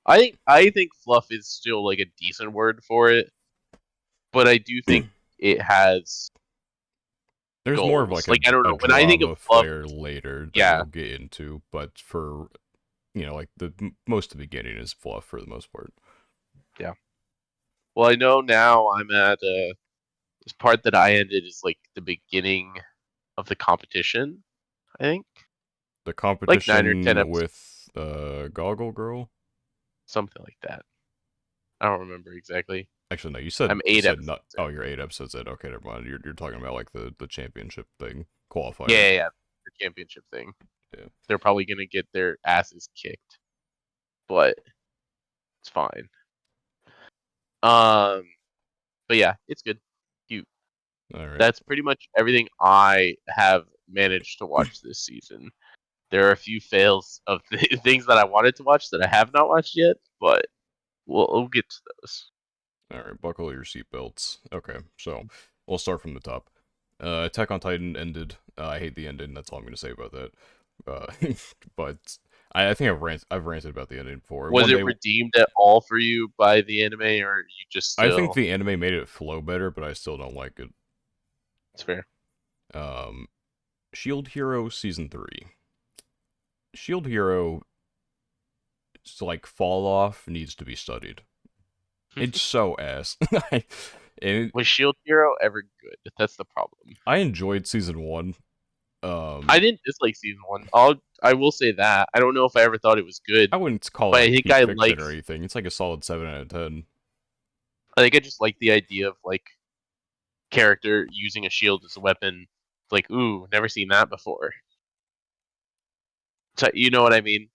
Speaker 2: I think fluff is still like a decent word for it, but I do think it has
Speaker 1: There's more of
Speaker 2: goals.
Speaker 1: like
Speaker 2: Like I don't
Speaker 1: a
Speaker 2: know. When I think of
Speaker 1: drama
Speaker 2: fluff,
Speaker 1: flair later that
Speaker 2: yeah,
Speaker 1: we'll get into, but for like most of the beginning is fluff for the most part.
Speaker 2: yeah. Well, I know now I'm at this part that I ended is like the beginning of the competition. I think
Speaker 1: The
Speaker 2: like 9 or 10
Speaker 1: competition
Speaker 2: episodes,
Speaker 1: with Goggle Girl.
Speaker 2: something like that. I don't remember exactly.
Speaker 1: Actually, no.
Speaker 2: I'm
Speaker 1: You
Speaker 2: eight
Speaker 1: said not.
Speaker 2: episodes
Speaker 1: Oh,
Speaker 2: in.
Speaker 1: you're 8 episodes in. Okay, never mind. You're talking about like the championship thing qualifier.
Speaker 2: Yeah. The championship thing.
Speaker 1: Yeah.
Speaker 2: They're probably gonna get their asses kicked, but it's fine. Um, but yeah, it's good. Cute.
Speaker 1: All right.
Speaker 2: That's pretty much everything I have managed to watch this season. There are a few fails of things that I wanted to watch that I have not watched yet, but we'll get to those.
Speaker 1: All right. Buckle your seatbelts. Okay. So we'll start from the top. Attack on Titan ended. I hate the ending. That's all I'm gonna say about that. Uh, but I think I've ranted about the ending before.
Speaker 2: Was
Speaker 1: One
Speaker 2: it
Speaker 1: day,
Speaker 2: redeemed at all for you by the anime, or you just
Speaker 1: I think
Speaker 2: still?
Speaker 1: the anime made it flow better, but I still don't like it.
Speaker 2: It's fair.
Speaker 1: Um, Shield Hero season 3. Shield Hero, like fall off needs to be studied. It's so ass. and
Speaker 2: Was Shield Hero ever good? That's the problem.
Speaker 1: I enjoyed season 1.
Speaker 2: I
Speaker 1: Um,
Speaker 2: didn't dislike season one. I will say that. I don't know if I ever thought it was good,
Speaker 1: I wouldn't call it
Speaker 2: but I
Speaker 1: like
Speaker 2: think
Speaker 1: peak
Speaker 2: I
Speaker 1: fiction
Speaker 2: liked.
Speaker 1: or anything. It's like a solid 7 out of 10.
Speaker 2: I think I just like the idea of like character using a shield as a weapon. It's like, ooh, never seen that before. So you know what I mean?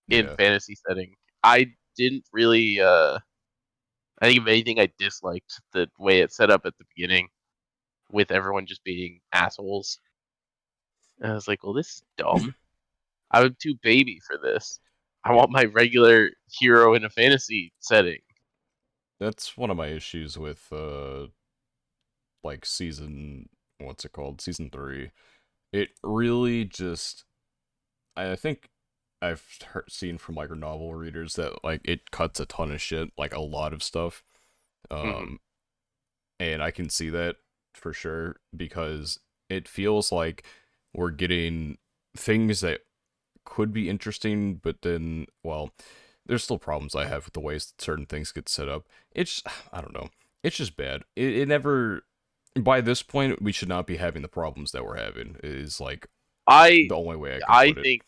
Speaker 2: In
Speaker 1: Yeah,
Speaker 2: fantasy setting, I didn't really. I think if anything, I disliked the way it set up at the beginning with everyone just being assholes. And I was like, well, this is dumb. I'm too baby for this. I
Speaker 1: yeah.
Speaker 2: want my regular hero in a fantasy setting.
Speaker 1: That's one of my issues with like what's it called? Season 3. It really just I think seen from like novel readers that like it cuts a ton of shit, like a lot of stuff.
Speaker 2: Hmm.
Speaker 1: Um and I can see that for sure because it feels like we're getting things that could be interesting, but then, well, there's still problems I have with the ways certain things get set up. It's, I don't know, it's just bad. It never, by this point, we should not be having the problems that we're having, is like
Speaker 2: I
Speaker 1: the only way I can
Speaker 2: I
Speaker 1: put it.
Speaker 2: think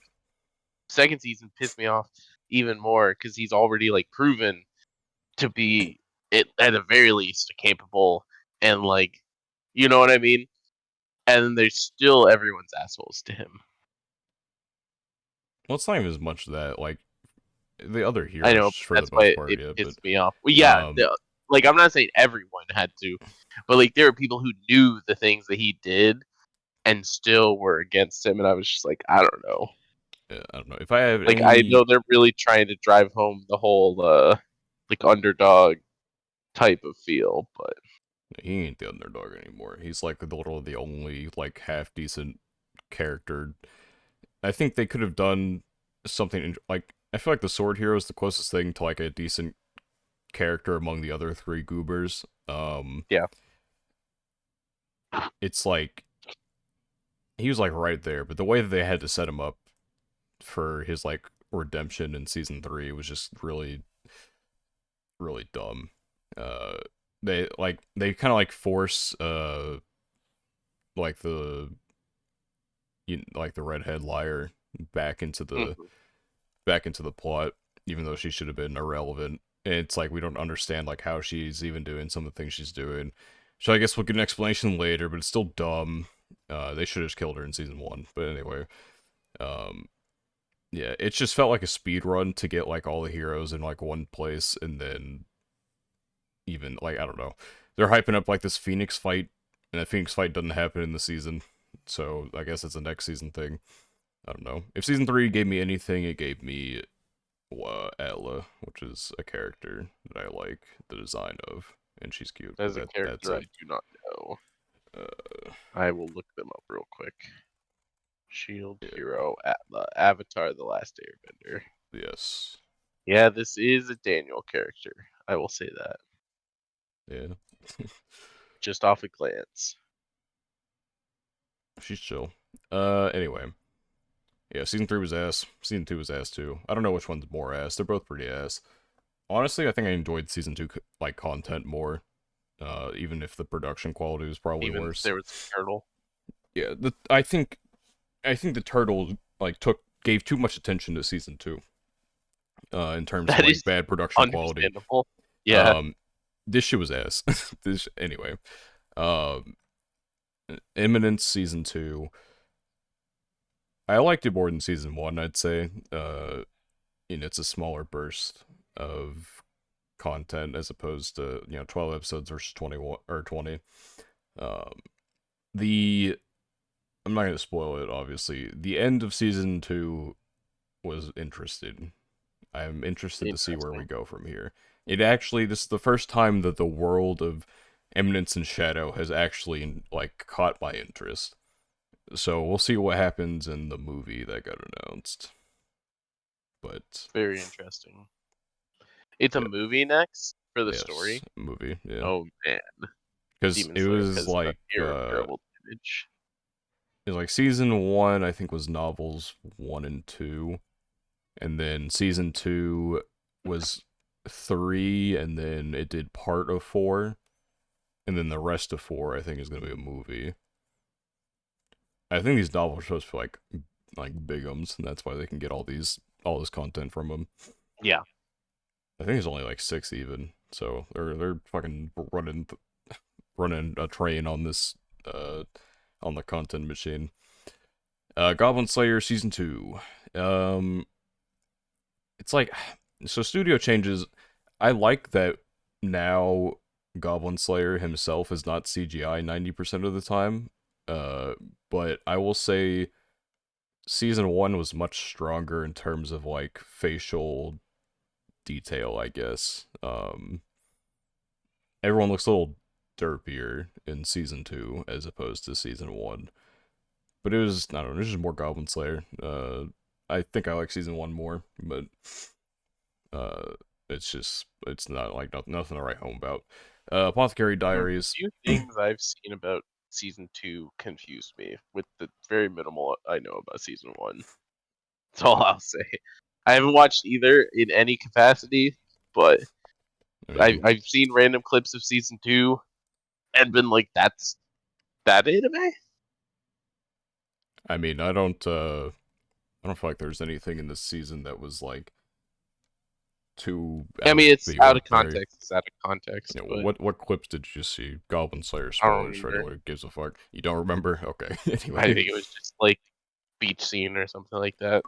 Speaker 2: second season pissed me off even more because he's already like proven to be it at the very least capable and like you know what I mean. And then there's still everyone's assholes to him.
Speaker 1: Well, it's not even as much that, like, the other
Speaker 2: I
Speaker 1: heroes,
Speaker 2: know, but
Speaker 1: for the
Speaker 2: that's
Speaker 1: most
Speaker 2: why
Speaker 1: part,
Speaker 2: it
Speaker 1: yeah, but,
Speaker 2: pissed me off. Well, yeah,
Speaker 1: um,
Speaker 2: like I'm not saying everyone had to, but like there were people who knew the things that he did and still were against him, and I was just like, I don't know.
Speaker 1: yeah, I don't know. If I have
Speaker 2: Like I
Speaker 1: any,
Speaker 2: know they're really trying to drive home the whole like underdog type of feel, but
Speaker 1: he ain't the underdog anymore. He's like literally the only, like, half decent character. I think they could have done something like I feel like the sword hero is the closest thing to like a decent character among the other three goobers.
Speaker 2: yeah.
Speaker 1: It's like he was like right there, but the way that they had to set him up for his like redemption in season 3 was just really really dumb. Uh, they kind of like force like the like the redhead liar back into the
Speaker 2: Mhm.
Speaker 1: plot, even though she should have been irrelevant. And it's like we don't understand like how she's even doing some of the things she's doing. So I guess we'll get an explanation later, but it's still dumb. They should have just killed her in season 1. But anyway, um, yeah, it just felt like a speed run to get like all the heroes in like one place, and then even like I don't know, they're hyping up like this Phoenix fight, and that Phoenix fight doesn't happen in the season. So I guess it's a next season thing. I don't know. If season 3 gave me anything, it gave me Atla, which is a character that I like the design of, and she's cute. But
Speaker 2: As a
Speaker 1: that's
Speaker 2: character, I
Speaker 1: it.
Speaker 2: do not know.
Speaker 1: Uh,
Speaker 2: I will look them up real quick. Shield
Speaker 1: yeah,
Speaker 2: Hero Atla, Avatar: The Last Airbender.
Speaker 1: yes,
Speaker 2: Yeah, this is a Daniel character. I will say that.
Speaker 1: yeah.
Speaker 2: Just off a glance.
Speaker 1: She's chill. Anyway, yeah. Season 3 was ass. Season 2 was ass too. I don't know which one's more ass. They're both pretty ass. Honestly, I think I enjoyed season 2 like content more. Even if the production quality was probably
Speaker 2: Even if
Speaker 1: worse.
Speaker 2: there was a turtle.
Speaker 1: Yeah, I think the turtle like gave too much attention to season 2. In terms of
Speaker 2: That
Speaker 1: like
Speaker 2: is
Speaker 1: bad production quality.
Speaker 2: understandable. Yeah.
Speaker 1: Um, this shit was ass. This anyway. Um, Eminence season 2. I liked it more than season 1. I'd say. It's a smaller burst of content as opposed to 12 episodes versus 21 or 20. Um, the I'm not gonna spoil it. Obviously, the end of season 2 was interesting. I'm interested to see where we
Speaker 2: Interesting.
Speaker 1: go from here. This is the first time that the world of Eminence and Shadow has actually, like, caught my interest. So we'll see what happens in the movie that got announced. But,
Speaker 2: Very interesting. It's a
Speaker 1: yeah,
Speaker 2: movie next for the
Speaker 1: yes,
Speaker 2: story.
Speaker 1: movie, yeah.
Speaker 2: Oh man,
Speaker 1: Because
Speaker 2: Demon Slayer has an irreparable damage.
Speaker 1: it was like season 1, I think, was novels 1 and 2. And then season 2 was 3, and then it did part of 4. And then the rest of 4, I think, is going to be a movie. I think these novels are supposed to be like bigums, and that's why they can get all this content from them.
Speaker 2: Yeah,
Speaker 1: I think it's only like 6 even, so they're fucking running a train on this on the content machine. Goblin Slayer season 2. Um, it's like so studio changes. I like that now. Goblin Slayer himself is not CGI 90% of the time. Uh, but I will say season 1 was much stronger in terms of like facial detail, I guess. Everyone looks a little derpier in season 2 as opposed to season 1. But I don't know, it was just more Goblin Slayer. I think I like season 1 more, but uh it's not like nothing to write home about. Apothecary
Speaker 2: a
Speaker 1: Diaries.
Speaker 2: few things I've seen about season two confused me with the very minimal I know about season one. That's all I'll say. I haven't watched either in any capacity, but
Speaker 1: I
Speaker 2: I've
Speaker 1: mean,
Speaker 2: I've seen random clips of season two and been like, "That's that anime?"
Speaker 1: I don't feel like there's anything in this season that was like too
Speaker 2: I
Speaker 1: out
Speaker 2: mean,
Speaker 1: of
Speaker 2: it's
Speaker 1: the
Speaker 2: out of
Speaker 1: ordinary.
Speaker 2: context. It's out of context, but
Speaker 1: What clips did you see? Goblin Slayer
Speaker 2: I don't
Speaker 1: spoilers for
Speaker 2: remember.
Speaker 1: anyone who gives a fuck. You don't remember? Okay.
Speaker 2: I
Speaker 1: Anyway.
Speaker 2: think it was just like beach scene or something like that.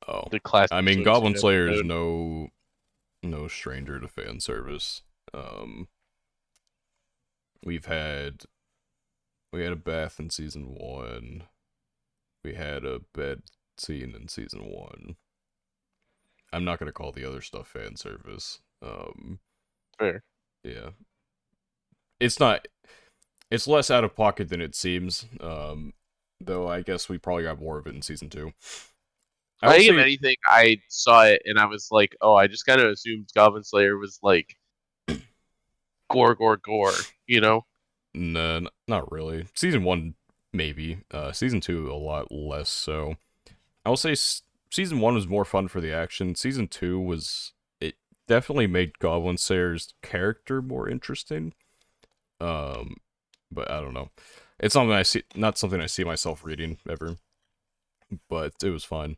Speaker 1: Oh.
Speaker 2: The classic
Speaker 1: I mean,
Speaker 2: swimsuit
Speaker 1: Goblin Slayer is
Speaker 2: episode.
Speaker 1: no stranger to fan service. We've had we had a bath in season 1. We had a bed scene in season 1. I'm not gonna call the other stuff fan service.
Speaker 2: Fair.
Speaker 1: Yeah. It's not it's less out of pocket than it seems. Though I guess we probably got more of it in season 2. I
Speaker 2: I
Speaker 1: will
Speaker 2: think if
Speaker 1: say
Speaker 2: anything, I saw it and I was like, "Oh, I just kind of assumed Goblin Slayer was like gore, gore, gore." You know?
Speaker 1: no, not really. Season 1 maybe. Season 2 a lot less so. I will say season 1 was more fun for the action. Season 2 was it definitely made Goblin Slayer's character more interesting. Um but I don't know. It's not something I see myself reading ever, but it was fun.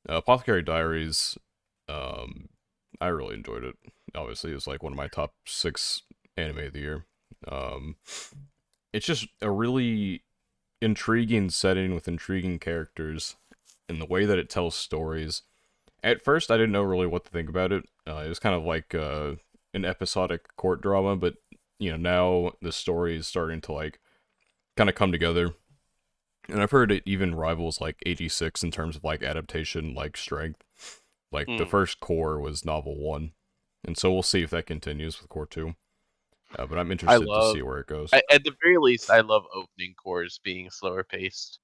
Speaker 1: Apothecary Diaries, um, I really enjoyed it. Obviously, it's like one of my top 6 anime of the year. Um, it's just a really intriguing setting with intriguing characters, and the way that it tells stories. At first, I didn't know really what to think about it. It was kind of like an episodic court drama, but now the story is starting to like kind of come together. And I've heard it even rivals like 86 in terms of like adaptation, like strength. Like the
Speaker 2: Hmm.
Speaker 1: first core was novel one, and so we'll see if that continues with core two. But I'm
Speaker 2: I
Speaker 1: interested to
Speaker 2: love,
Speaker 1: see where it goes.
Speaker 2: at the very least, I love opening cores being slower paced.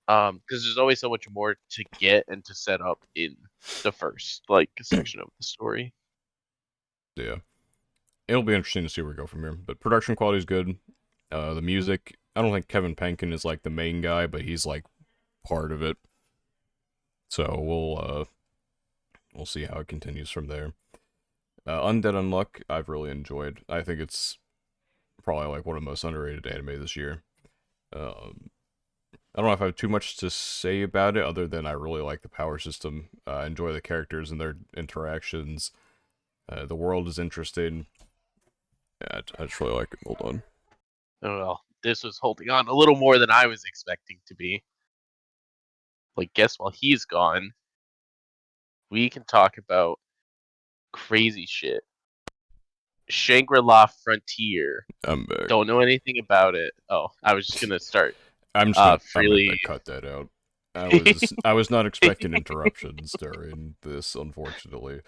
Speaker 2: Because there's always so much more to get and to set up in the first like section of the story.
Speaker 1: Yeah, it'll be interesting to see where we go from here. But production quality is good. The music, I don't think Kevin Penkin is like the main guy, but he's like part of it. So we'll see how it continues from there. Undead Unluck, I've really enjoyed. I think it's probably like one of the most underrated anime this year. Um, I don't know if I have too much to say about it, other than I really like the power system. I enjoy the characters and their interactions. The world is interesting. Yeah, I just really like it. Hold on.
Speaker 2: Oh, well, this was holding on a little more than I was expecting to be. Like, guess while he's gone, we can talk about crazy shit. Shangri-La Frontier.
Speaker 1: I'm back.
Speaker 2: Don't know anything about it. Oh, I was just gonna start
Speaker 1: I'm
Speaker 2: freely.
Speaker 1: gonna cut that out. I was not expecting interruptions during this, unfortunately.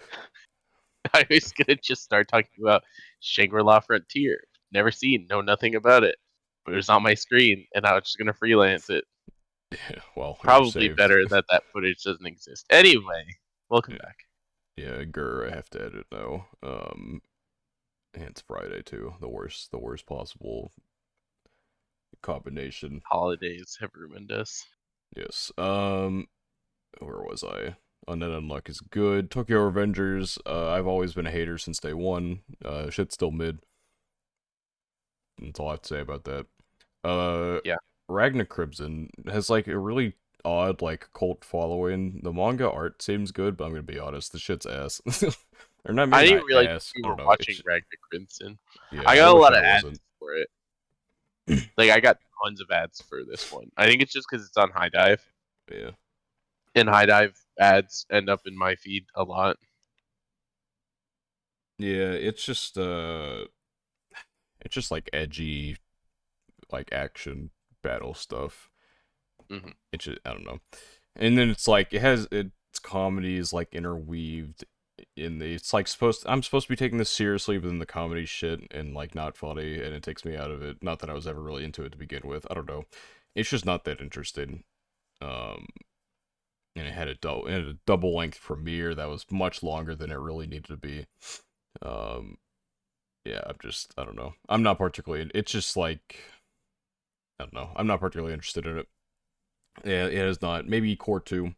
Speaker 2: I was gonna just start talking about Shangri-La Frontier. Never seen, know nothing about it. But it was on my screen, and I was just gonna freelance it.
Speaker 1: Yeah, well, you're
Speaker 2: Probably
Speaker 1: saved.
Speaker 2: better that that footage doesn't exist. Anyway, welcome
Speaker 1: Yeah,
Speaker 2: back.
Speaker 1: yeah, grr, I have to edit now. And it's Friday too. The worst possible combination.
Speaker 2: Holidays have ruined us.
Speaker 1: Yes. Where was I? Undead Unluck is good. Tokyo Revengers. I've always been a hater since day one. Shit's still mid. That's all I have to say about that. Uh,
Speaker 2: Yeah,
Speaker 1: Ragna Crimson has like a really odd like cult following. The manga art seems good, but I'm gonna be honest, the shit's ass. Or not,
Speaker 2: I
Speaker 1: maybe
Speaker 2: didn't
Speaker 1: not
Speaker 2: realize
Speaker 1: ass.
Speaker 2: we
Speaker 1: I don't
Speaker 2: were
Speaker 1: know.
Speaker 2: watching Ragnar Crimson.
Speaker 1: Yeah,
Speaker 2: I
Speaker 1: I
Speaker 2: got a
Speaker 1: wish
Speaker 2: lot
Speaker 1: I
Speaker 2: of ads
Speaker 1: wasn't.
Speaker 2: for it. Like I got tons of ads for this one. I think it's just because it's on High Dive,
Speaker 1: Yeah.
Speaker 2: and High Dive ads end up in my feed a lot.
Speaker 1: Yeah, it's just like edgy like action battle stuff.
Speaker 2: Hmm.
Speaker 1: It's just, I don't know. And then it's like its comedy is like interweaved in the it's like I'm supposed to be taking this seriously, but then the comedy shit and like not funny, and it takes me out of it. Not that I was ever really into it to begin with. I don't know. It's just not that interesting. Um and it had a double length premiere that was much longer than it really needed to be. Um yeah, I don't know. I'm not particularly it's just like I don't know. I'm not particularly interested in it. Yeah, it is not. Maybe Core 2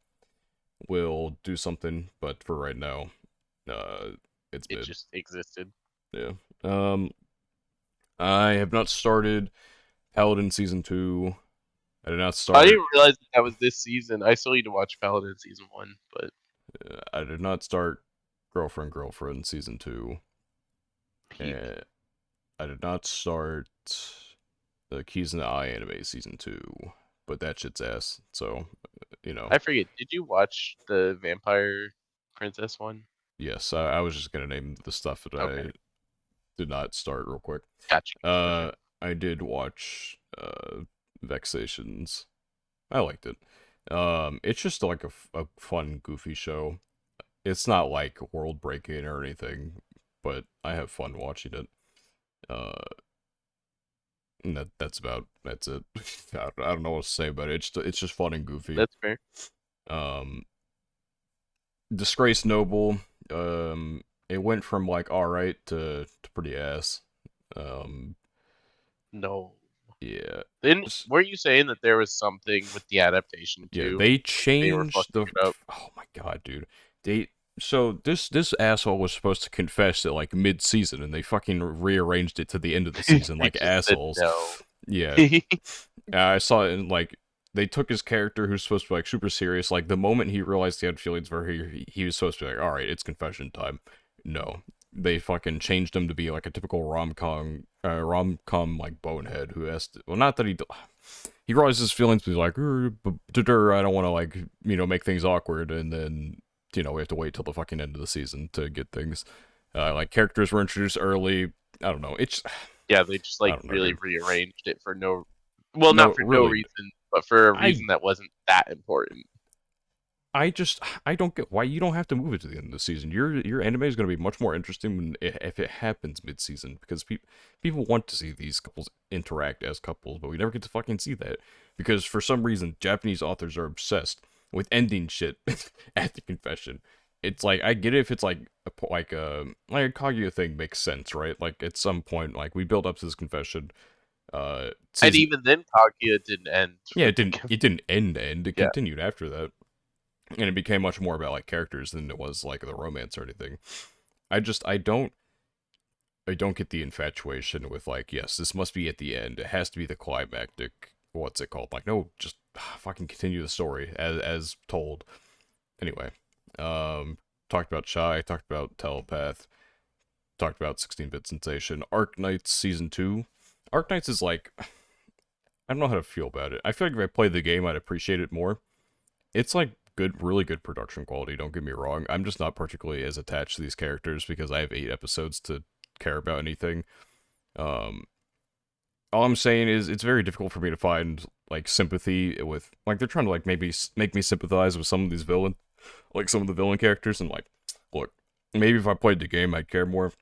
Speaker 1: will do something, but for right now, uh, it's
Speaker 2: It
Speaker 1: mid.
Speaker 2: just existed.
Speaker 1: Yeah. Um, I have not started Paladin Season 2. I did not
Speaker 2: I
Speaker 1: start.
Speaker 2: didn't realize that was this season. I still need to watch Paladin season one, but
Speaker 1: I did not start Girlfriend Season 2.
Speaker 2: peak.
Speaker 1: And I did not start the Keys in the Eye anime Season 2. But that shit's ass. So, you know.
Speaker 2: I forget. Did you watch the Vampire Princess one?
Speaker 1: Yes, I was just gonna name the stuff that
Speaker 2: Okay,
Speaker 1: I did not start real quick.
Speaker 2: gotcha.
Speaker 1: Uh,
Speaker 2: Okay.
Speaker 1: I did watch Vexations. I liked it. It's just like a fun, goofy show. It's not like world breaking or anything, but I have fun watching it. Uh, and that's it. I don't know what to say about it. It's just fun and goofy.
Speaker 2: That's fair.
Speaker 1: Um, Disgraced Noble. It went from like all right to pretty ass. Um,
Speaker 2: No.
Speaker 1: yeah.
Speaker 2: Then
Speaker 1: S-
Speaker 2: weren't you saying that there was something with the adaptation
Speaker 1: Yeah,
Speaker 2: too?
Speaker 1: they
Speaker 2: They were
Speaker 1: changed
Speaker 2: fucking
Speaker 1: the.
Speaker 2: it up.
Speaker 1: Oh my god, dude! This asshole was supposed to confess it like mid-season, and they fucking rearranged it to the end of the season
Speaker 2: They
Speaker 1: like
Speaker 2: just said
Speaker 1: assholes.
Speaker 2: no.
Speaker 1: Yeah, I saw it in like they took his character who's supposed to be like super serious. Like the moment he realized he had feelings for her, he was supposed to be like, all right, it's confession time. No, they fucking changed him to be like a typical rom com like bonehead who has to. Well, not that he realizes his feelings, but he's like, I don't want to like make things awkward, and then we have to wait till the fucking end of the season to get things. Like characters were introduced early. I don't know. It's
Speaker 2: Yeah, they just
Speaker 1: I
Speaker 2: like
Speaker 1: don't know,
Speaker 2: really
Speaker 1: dude.
Speaker 2: rearranged it for no, well,
Speaker 1: No,
Speaker 2: not for no
Speaker 1: really,
Speaker 2: reason, but for a
Speaker 1: I
Speaker 2: reason that wasn't that important.
Speaker 1: I don't get why you don't have to move it to the end of the season. Your anime is going to be much more interesting if it happens mid-season because people want to see these couples interact as couples, but we never get to fucking see that because for some reason Japanese authors are obsessed with ending shit at the confession. It's like I get it if it's like a Kaguya thing makes sense, right? Like at some point, like we build up to this confession.
Speaker 2: And
Speaker 1: Season
Speaker 2: even then, Kaguya didn't end
Speaker 1: Yeah,
Speaker 2: with the
Speaker 1: it didn't end. It
Speaker 2: yeah.
Speaker 1: continued after that, and it became much more about like characters than it was like the romance or anything. I just I don't get the infatuation with like, yes, this must be at the end. It has to be the climactic. What's it called? Like, no, just fucking continue the story as told. Anyway, talked about Shy, talked about Telepath, talked about 16-bit Sensation, Arc Knights season 2. Arc Knights is like, I don't know how to feel about it. I feel like if I played the game, I'd appreciate it more. It's like good, really good production quality. Don't get me wrong. I'm just not particularly as attached to these characters because I have 8 episodes to care about anything. Um, all I'm saying is it's very difficult for me to find like sympathy with like they're trying to like maybe make me sympathize with some of these some of the villain characters, and like, look, maybe if I played the game, I'd care more.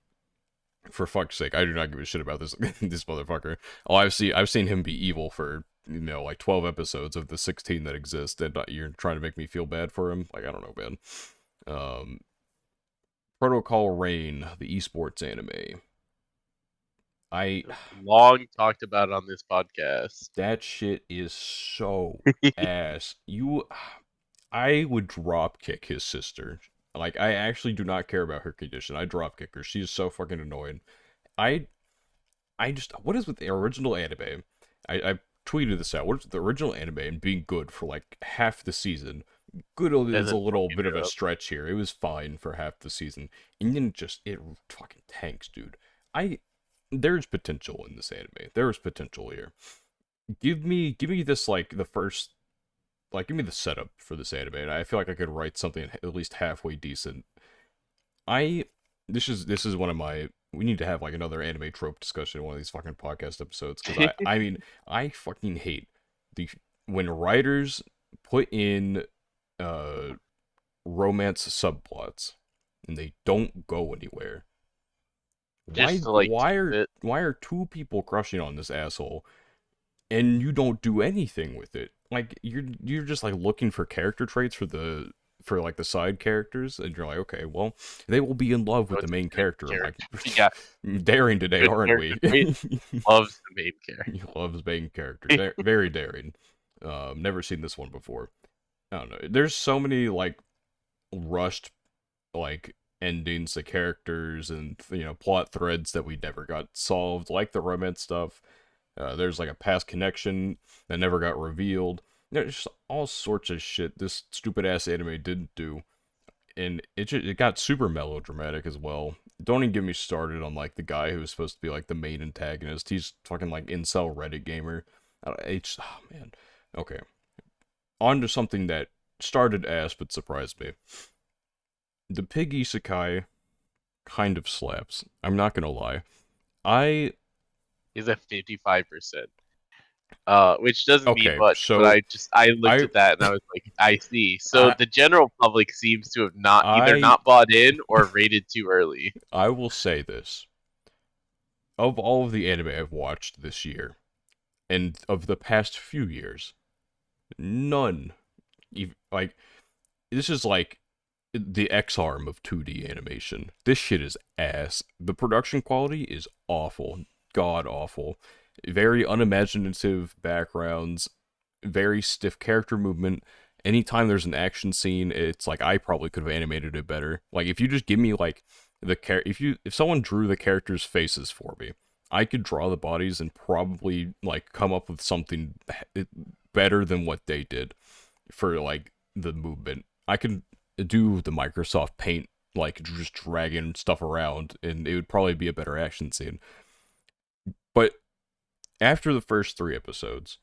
Speaker 1: For fuck's sake, I do not give a shit about this this motherfucker. Oh, I've seen him be evil for like 12 episodes of the 16 that exist, and you're trying to make me feel bad for him. Like I don't know, man. Um, Protocol Rain, the esports anime. I
Speaker 2: Long talked about on this podcast.
Speaker 1: That shit is so ass. I would drop kick his sister. Like I actually do not care about her condition. I drop kick her. She is so fucking annoying. I I just what is with the original anime? I tweeted this out. What is with the original anime and being good for like half the season? Good
Speaker 2: And
Speaker 1: is a
Speaker 2: then
Speaker 1: little
Speaker 2: fucking
Speaker 1: bit of
Speaker 2: it
Speaker 1: a
Speaker 2: up.
Speaker 1: stretch here. It was fine for half the season, and then just it fucking tanks, dude. I There's potential in this anime. There is potential here. Give me this like the first give me the setup for this anime, and I feel like I could write something at least halfway decent. I this is one of my we need to have like another anime trope discussion in one of these fucking podcast episodes because I mean I fucking hate the when writers put in uh romance subplots and they don't go anywhere.
Speaker 2: Just to like tease it.
Speaker 1: Why are two people crushing on this asshole and you don't do anything with it? Like you're just like looking for character traits for like the side characters, and you're like, okay, well, they will be in love
Speaker 2: No,
Speaker 1: with the
Speaker 2: it's
Speaker 1: main
Speaker 2: a good
Speaker 1: character. I'm like,
Speaker 2: character. Yeah,
Speaker 1: daring today,
Speaker 2: good
Speaker 1: aren't
Speaker 2: character
Speaker 1: we?
Speaker 2: trait. Loves the main character.
Speaker 1: He loves main character. Very daring. Never seen this one before. I don't know. There's so many like rushed like endings to characters and plot threads that we never got solved, like the romance stuff. There's like a past connection that never got revealed. There's just all sorts of shit this stupid ass anime didn't do, and it got super melodramatic as well. Don't even get me started on like the guy who was supposed to be like the main antagonist. He's fucking like incel Reddit gamer. Oh man. Okay, on to something that started ass but surprised me. The pig isekai kind of slaps. I'm not gonna lie. I
Speaker 2: He's at 55%. Which doesn't mean
Speaker 1: Okay,
Speaker 2: much, but
Speaker 1: so
Speaker 2: I looked
Speaker 1: I
Speaker 2: at that and I was like, I see. So
Speaker 1: I
Speaker 2: the general public seems to have not either
Speaker 1: I
Speaker 2: not bought in or rated too early.
Speaker 1: I will say this. Of all of the anime I've watched this year, and of the past few years, none like this is like the X arm of 2D animation. This shit is ass. The production quality is awful. God awful. Very unimaginative backgrounds, very stiff character movement. Anytime there's an action scene, it's like I probably could have animated it better. Like if you just give me like if someone drew the characters' faces for me, I could draw the bodies and probably like come up with something better than what they did for like the movement. I could do the Microsoft Paint like just dragging stuff around and it would probably be a better action scene. But after the first 3 episodes,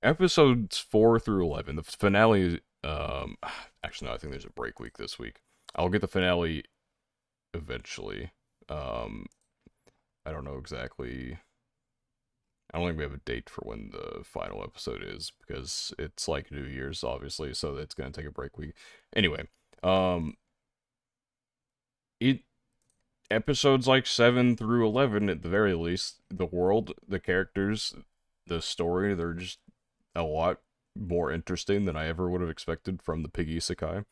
Speaker 1: episodes 4 through 11, the finale actually no, I think there's a break week this week. I'll get the finale eventually. Um I don't know exactly. I don't think we have a date for when the final episode is because it's like New Year's, obviously, so it's gonna take a break week. Anyway, um, it episodes like 7 through 11 at the very least, the world, the characters, the story, they're just a lot more interesting than I ever would have expected from the Pig Isekai.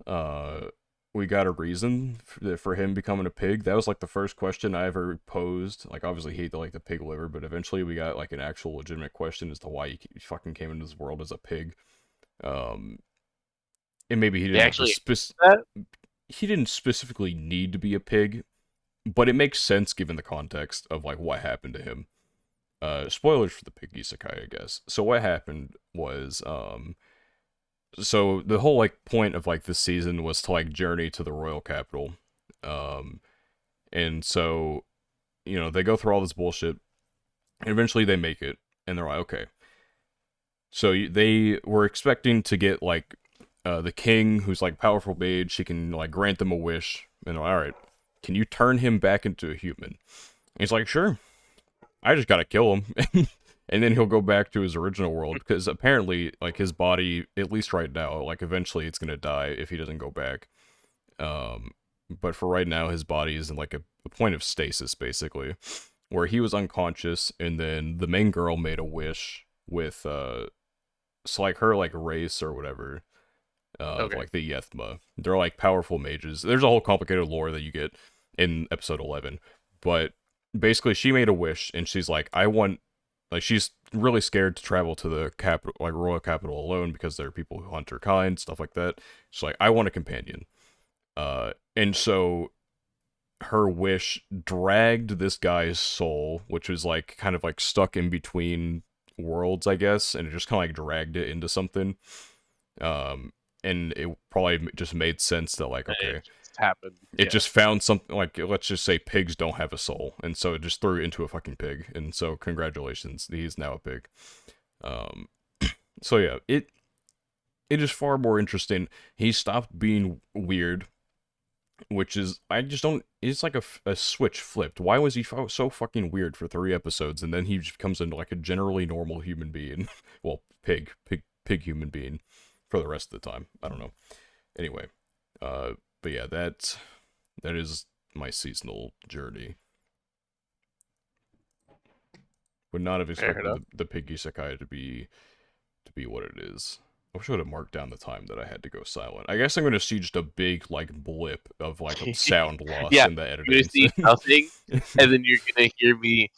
Speaker 1: Uh, we got a reason for him becoming a pig. That was like the first question I ever posed. Like, obviously, he ate like the pig liver, but eventually we got like an actual legitimate question as to why he fucking came into this world as a pig. Um, and maybe he
Speaker 2: They
Speaker 1: didn't have
Speaker 2: actually
Speaker 1: this
Speaker 2: that.
Speaker 1: he didn't specifically need to be a pig, but it makes sense given the context of like what happened to him. Spoilers for the pig isekai, I guess. So what happened was, so the whole like point of like this season was to like journey to the royal capital, um, and so they go through all this bullshit, and eventually they make it, and they're like, okay. So they were expecting to get like the king, who's like powerful mage. She can like grant them a wish, and they're like, all right, can you turn him back into a human? And he's like, sure. I just gotta kill him, and then he'll go back to his original world because apparently, like his body, at least right now, like eventually it's gonna die if he doesn't go back. Um, but for right now, his body is in like a point of stasis, basically, where he was unconscious, and then the main girl made a wish with so like her like race or whatever of
Speaker 2: Okay.
Speaker 1: like the Yethma. They're like powerful mages. There's a whole complicated lore that you get in episode 11. But basically she made a wish and she's like, I want like she's really scared to travel to the capital like royal capital alone because there are people who hunt her kind, stuff like that. She's like, I want a companion. And so her wish dragged this guy's soul, which was like kind of like stuck in between worlds, I guess, and it just kind of like dragged it into something. Um, and it probably just made sense that like,
Speaker 2: And it
Speaker 1: okay,
Speaker 2: just happened.
Speaker 1: it
Speaker 2: Yeah.
Speaker 1: just found something like let's just say pigs don't have a soul, and so it just threw it into a fucking pig, and so congratulations, he's now a pig. Um, so yeah, it is far more interesting. He stopped being weird, which is I just don't. It's like a switch flipped. Why was he so fucking weird for 3 episodes, and then he just comes into like a generally normal human being, well, pig human being, for the rest of the time. I don't know. Anyway, but yeah, that is my seasonal journey. Would not have
Speaker 2: Fair
Speaker 1: expected
Speaker 2: enough.
Speaker 1: the pig isekai to be what it is. I wish I would have marked down the time that I had to go silent. I guess I'm gonna see just a big like blip of like sound loss
Speaker 2: Yeah.
Speaker 1: in the
Speaker 2: You're gonna
Speaker 1: editing.
Speaker 2: see nothing, and then you're gonna hear me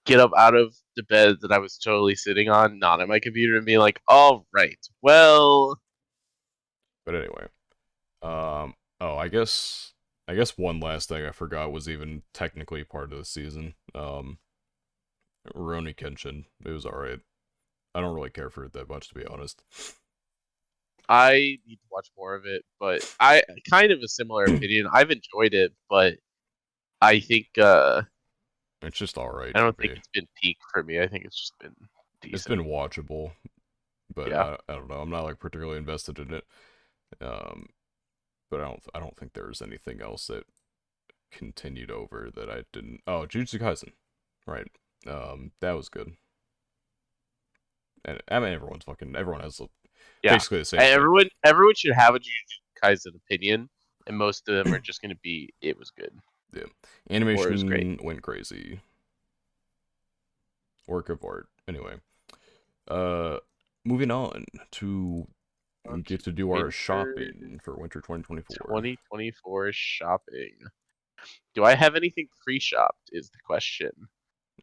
Speaker 2: get up out of the bed that I was totally sitting on, not on my computer, and be like, "All right, well."
Speaker 1: But anyway, oh, I guess one last thing I forgot was even technically part of the season. Rurouni Kenshin. It was alright. I don't really care for it that much, to be honest.
Speaker 2: I need to watch more of it, but I kind of a similar opinion. I've enjoyed it, but I think
Speaker 1: It's just alright
Speaker 2: I
Speaker 1: for
Speaker 2: don't think
Speaker 1: me.
Speaker 2: it's been peak for me. I think it's just been
Speaker 1: It's
Speaker 2: decent.
Speaker 1: been watchable, but
Speaker 2: Yeah.
Speaker 1: I don't know. I'm not like particularly invested in it. Um, but I don't think there was anything else that continued over that I didn't. Oh, Jujutsu Kaisen, right? That was good. And I mean, everyone has
Speaker 2: Yeah.
Speaker 1: basically the same thing.
Speaker 2: Everyone should have a Jujutsu Kaisen opinion, and most of them are just going to be it was good
Speaker 1: Yeah,
Speaker 2: or it was great.
Speaker 1: animation went crazy. Work of art. Anyway, uh, moving on to
Speaker 2: On
Speaker 1: we
Speaker 2: to
Speaker 1: get to do our
Speaker 2: winter
Speaker 1: shopping for winter 2024.
Speaker 2: 2024 shopping. Do I have anything pre-shopped is the question.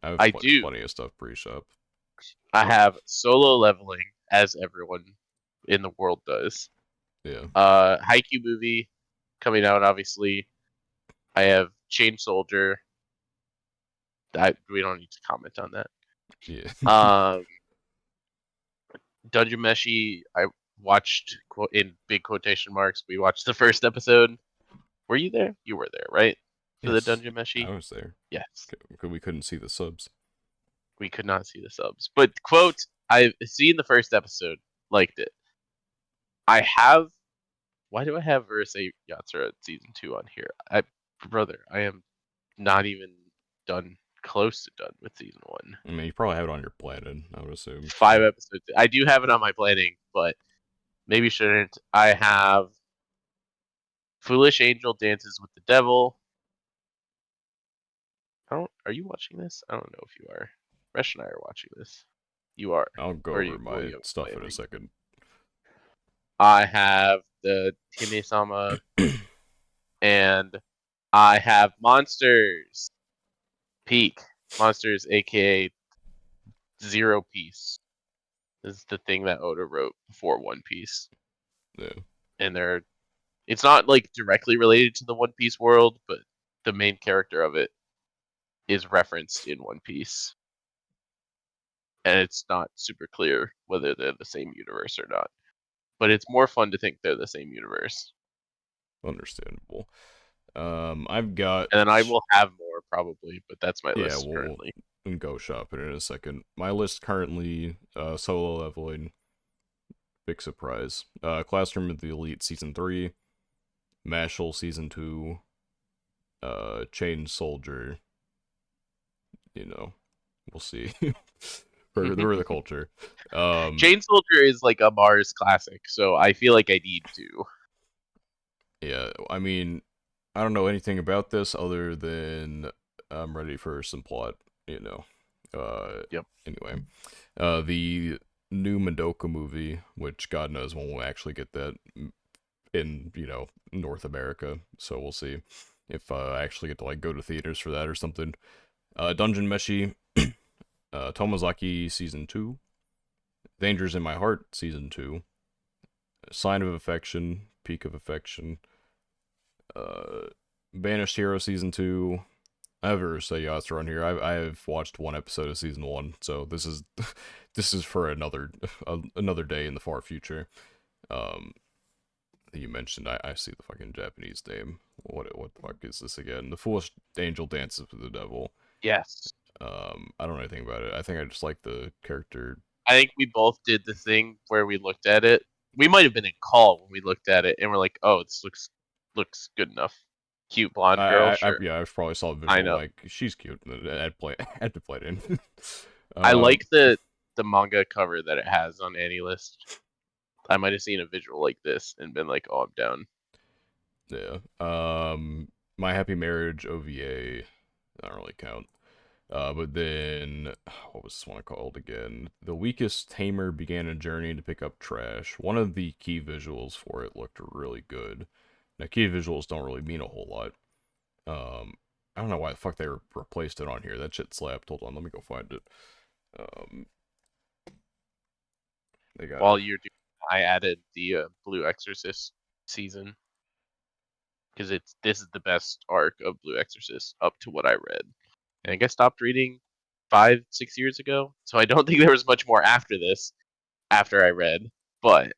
Speaker 1: I've
Speaker 2: I do.
Speaker 1: plenty of stuff pre-shop.
Speaker 2: I have Solo Leveling, as everyone in the world does.
Speaker 1: Yeah,
Speaker 2: Haikyuu movie coming out, obviously. I have Chain Soldier. We don't need to comment on that.
Speaker 1: yeah,
Speaker 2: Um, Dungeon Meshi, I watched in big quotation marks. We watched the first episode. Were you there? You were there, right? For the
Speaker 1: yes,
Speaker 2: Dungeon
Speaker 1: I
Speaker 2: Meshi?
Speaker 1: was there.
Speaker 2: Yes.
Speaker 1: We couldn't see the subs.
Speaker 2: We could not see the subs. But quote, I've seen the first episode, liked it. I have why do I have Urusei Yatsura season 2 on here? Brother, I am not even done close to done with season 1.
Speaker 1: I mean, you probably have it on your planet, I would assume.
Speaker 2: 5 episodes. I do have it on my planning, but maybe shouldn't. I have Foolish Angel Dances with the Devil. Are you watching this? I don't know if you are. Resh and I are watching this. You are.
Speaker 1: I'll go
Speaker 2: Or
Speaker 1: over
Speaker 2: you, well,
Speaker 1: my
Speaker 2: you have a
Speaker 1: stuff in a
Speaker 2: planning.
Speaker 1: second.
Speaker 2: I have the Time-sama, and I have Monsters. Peak. Monsters, aka Zero Piece. This is the thing that Oda wrote before One Piece.
Speaker 1: Yeah,
Speaker 2: And it's not like directly related to the One Piece world, but the main character of it is referenced in One Piece. And it's not super clear whether they're the same universe or not. But it's more fun to think they're the same universe.
Speaker 1: understandable. I've got
Speaker 2: And then I will have more probably, but that's my
Speaker 1: yeah.
Speaker 2: list
Speaker 1: We'll
Speaker 2: currently.
Speaker 1: go shopping in a second. My list currently: solo leveling, big surprise. Classroom of the Elite season 3, Mashal season 2, Chain Soldier. You know, we'll see. for the culture.
Speaker 2: Chain Soldier is like a Mars classic, so I feel like I need to.
Speaker 1: Yeah, I mean, I don't know anything about this other than I'm ready for some plot, you know.
Speaker 2: Yep.
Speaker 1: Anyway, the new Madoka movie, which God knows when we'll actually get that in, North America. So we'll see if I actually get to like go to theaters for that or something. Dungeon Meshi, Tomozaki season 2, Dangers in My Heart season 2, Sign of Affection, Peak of Affection, uh, Banished Hero season 2. I have Urusei Yatsura on here. I have watched one episode of season 1, so this is this is for another day in the far future. Um, you mentioned I see the fucking Japanese name. What the fuck is this again? The Foolish Angel Dances with the Devil.
Speaker 2: Yes.
Speaker 1: I don't know anything about it. I think I just like the character.
Speaker 2: I think we both did the thing where we looked at it. We might have been in call when we looked at it, and we're like, "Oh, this looks good enough." Cute blonde girl, sure.
Speaker 1: Yeah, I probably saw a
Speaker 2: I
Speaker 1: visual
Speaker 2: know.
Speaker 1: like she's cute. I'd play had to play it in.
Speaker 2: I
Speaker 1: um,
Speaker 2: like the manga cover that it has on AniList. I might have seen a visual like this and been like, "Oh, I'm down."
Speaker 1: yeah. My Happy Marriage OVA. I don't really count. But then, what was this one called again? The Weakest Tamer began a journey to pick up trash. One of the key visuals for it looked really good. Now, key visuals don't really mean a whole lot. I don't know why the fuck they replaced it on here. That shit slapped. Hold on, let me go find it. Um, they got
Speaker 2: While you're doing, I added the Blue Exorcist season because this is the best arc of Blue Exorcist up to what I read. I think I stopped reading 5, 6 years ago, so I don't think there was much more after this. After I read, but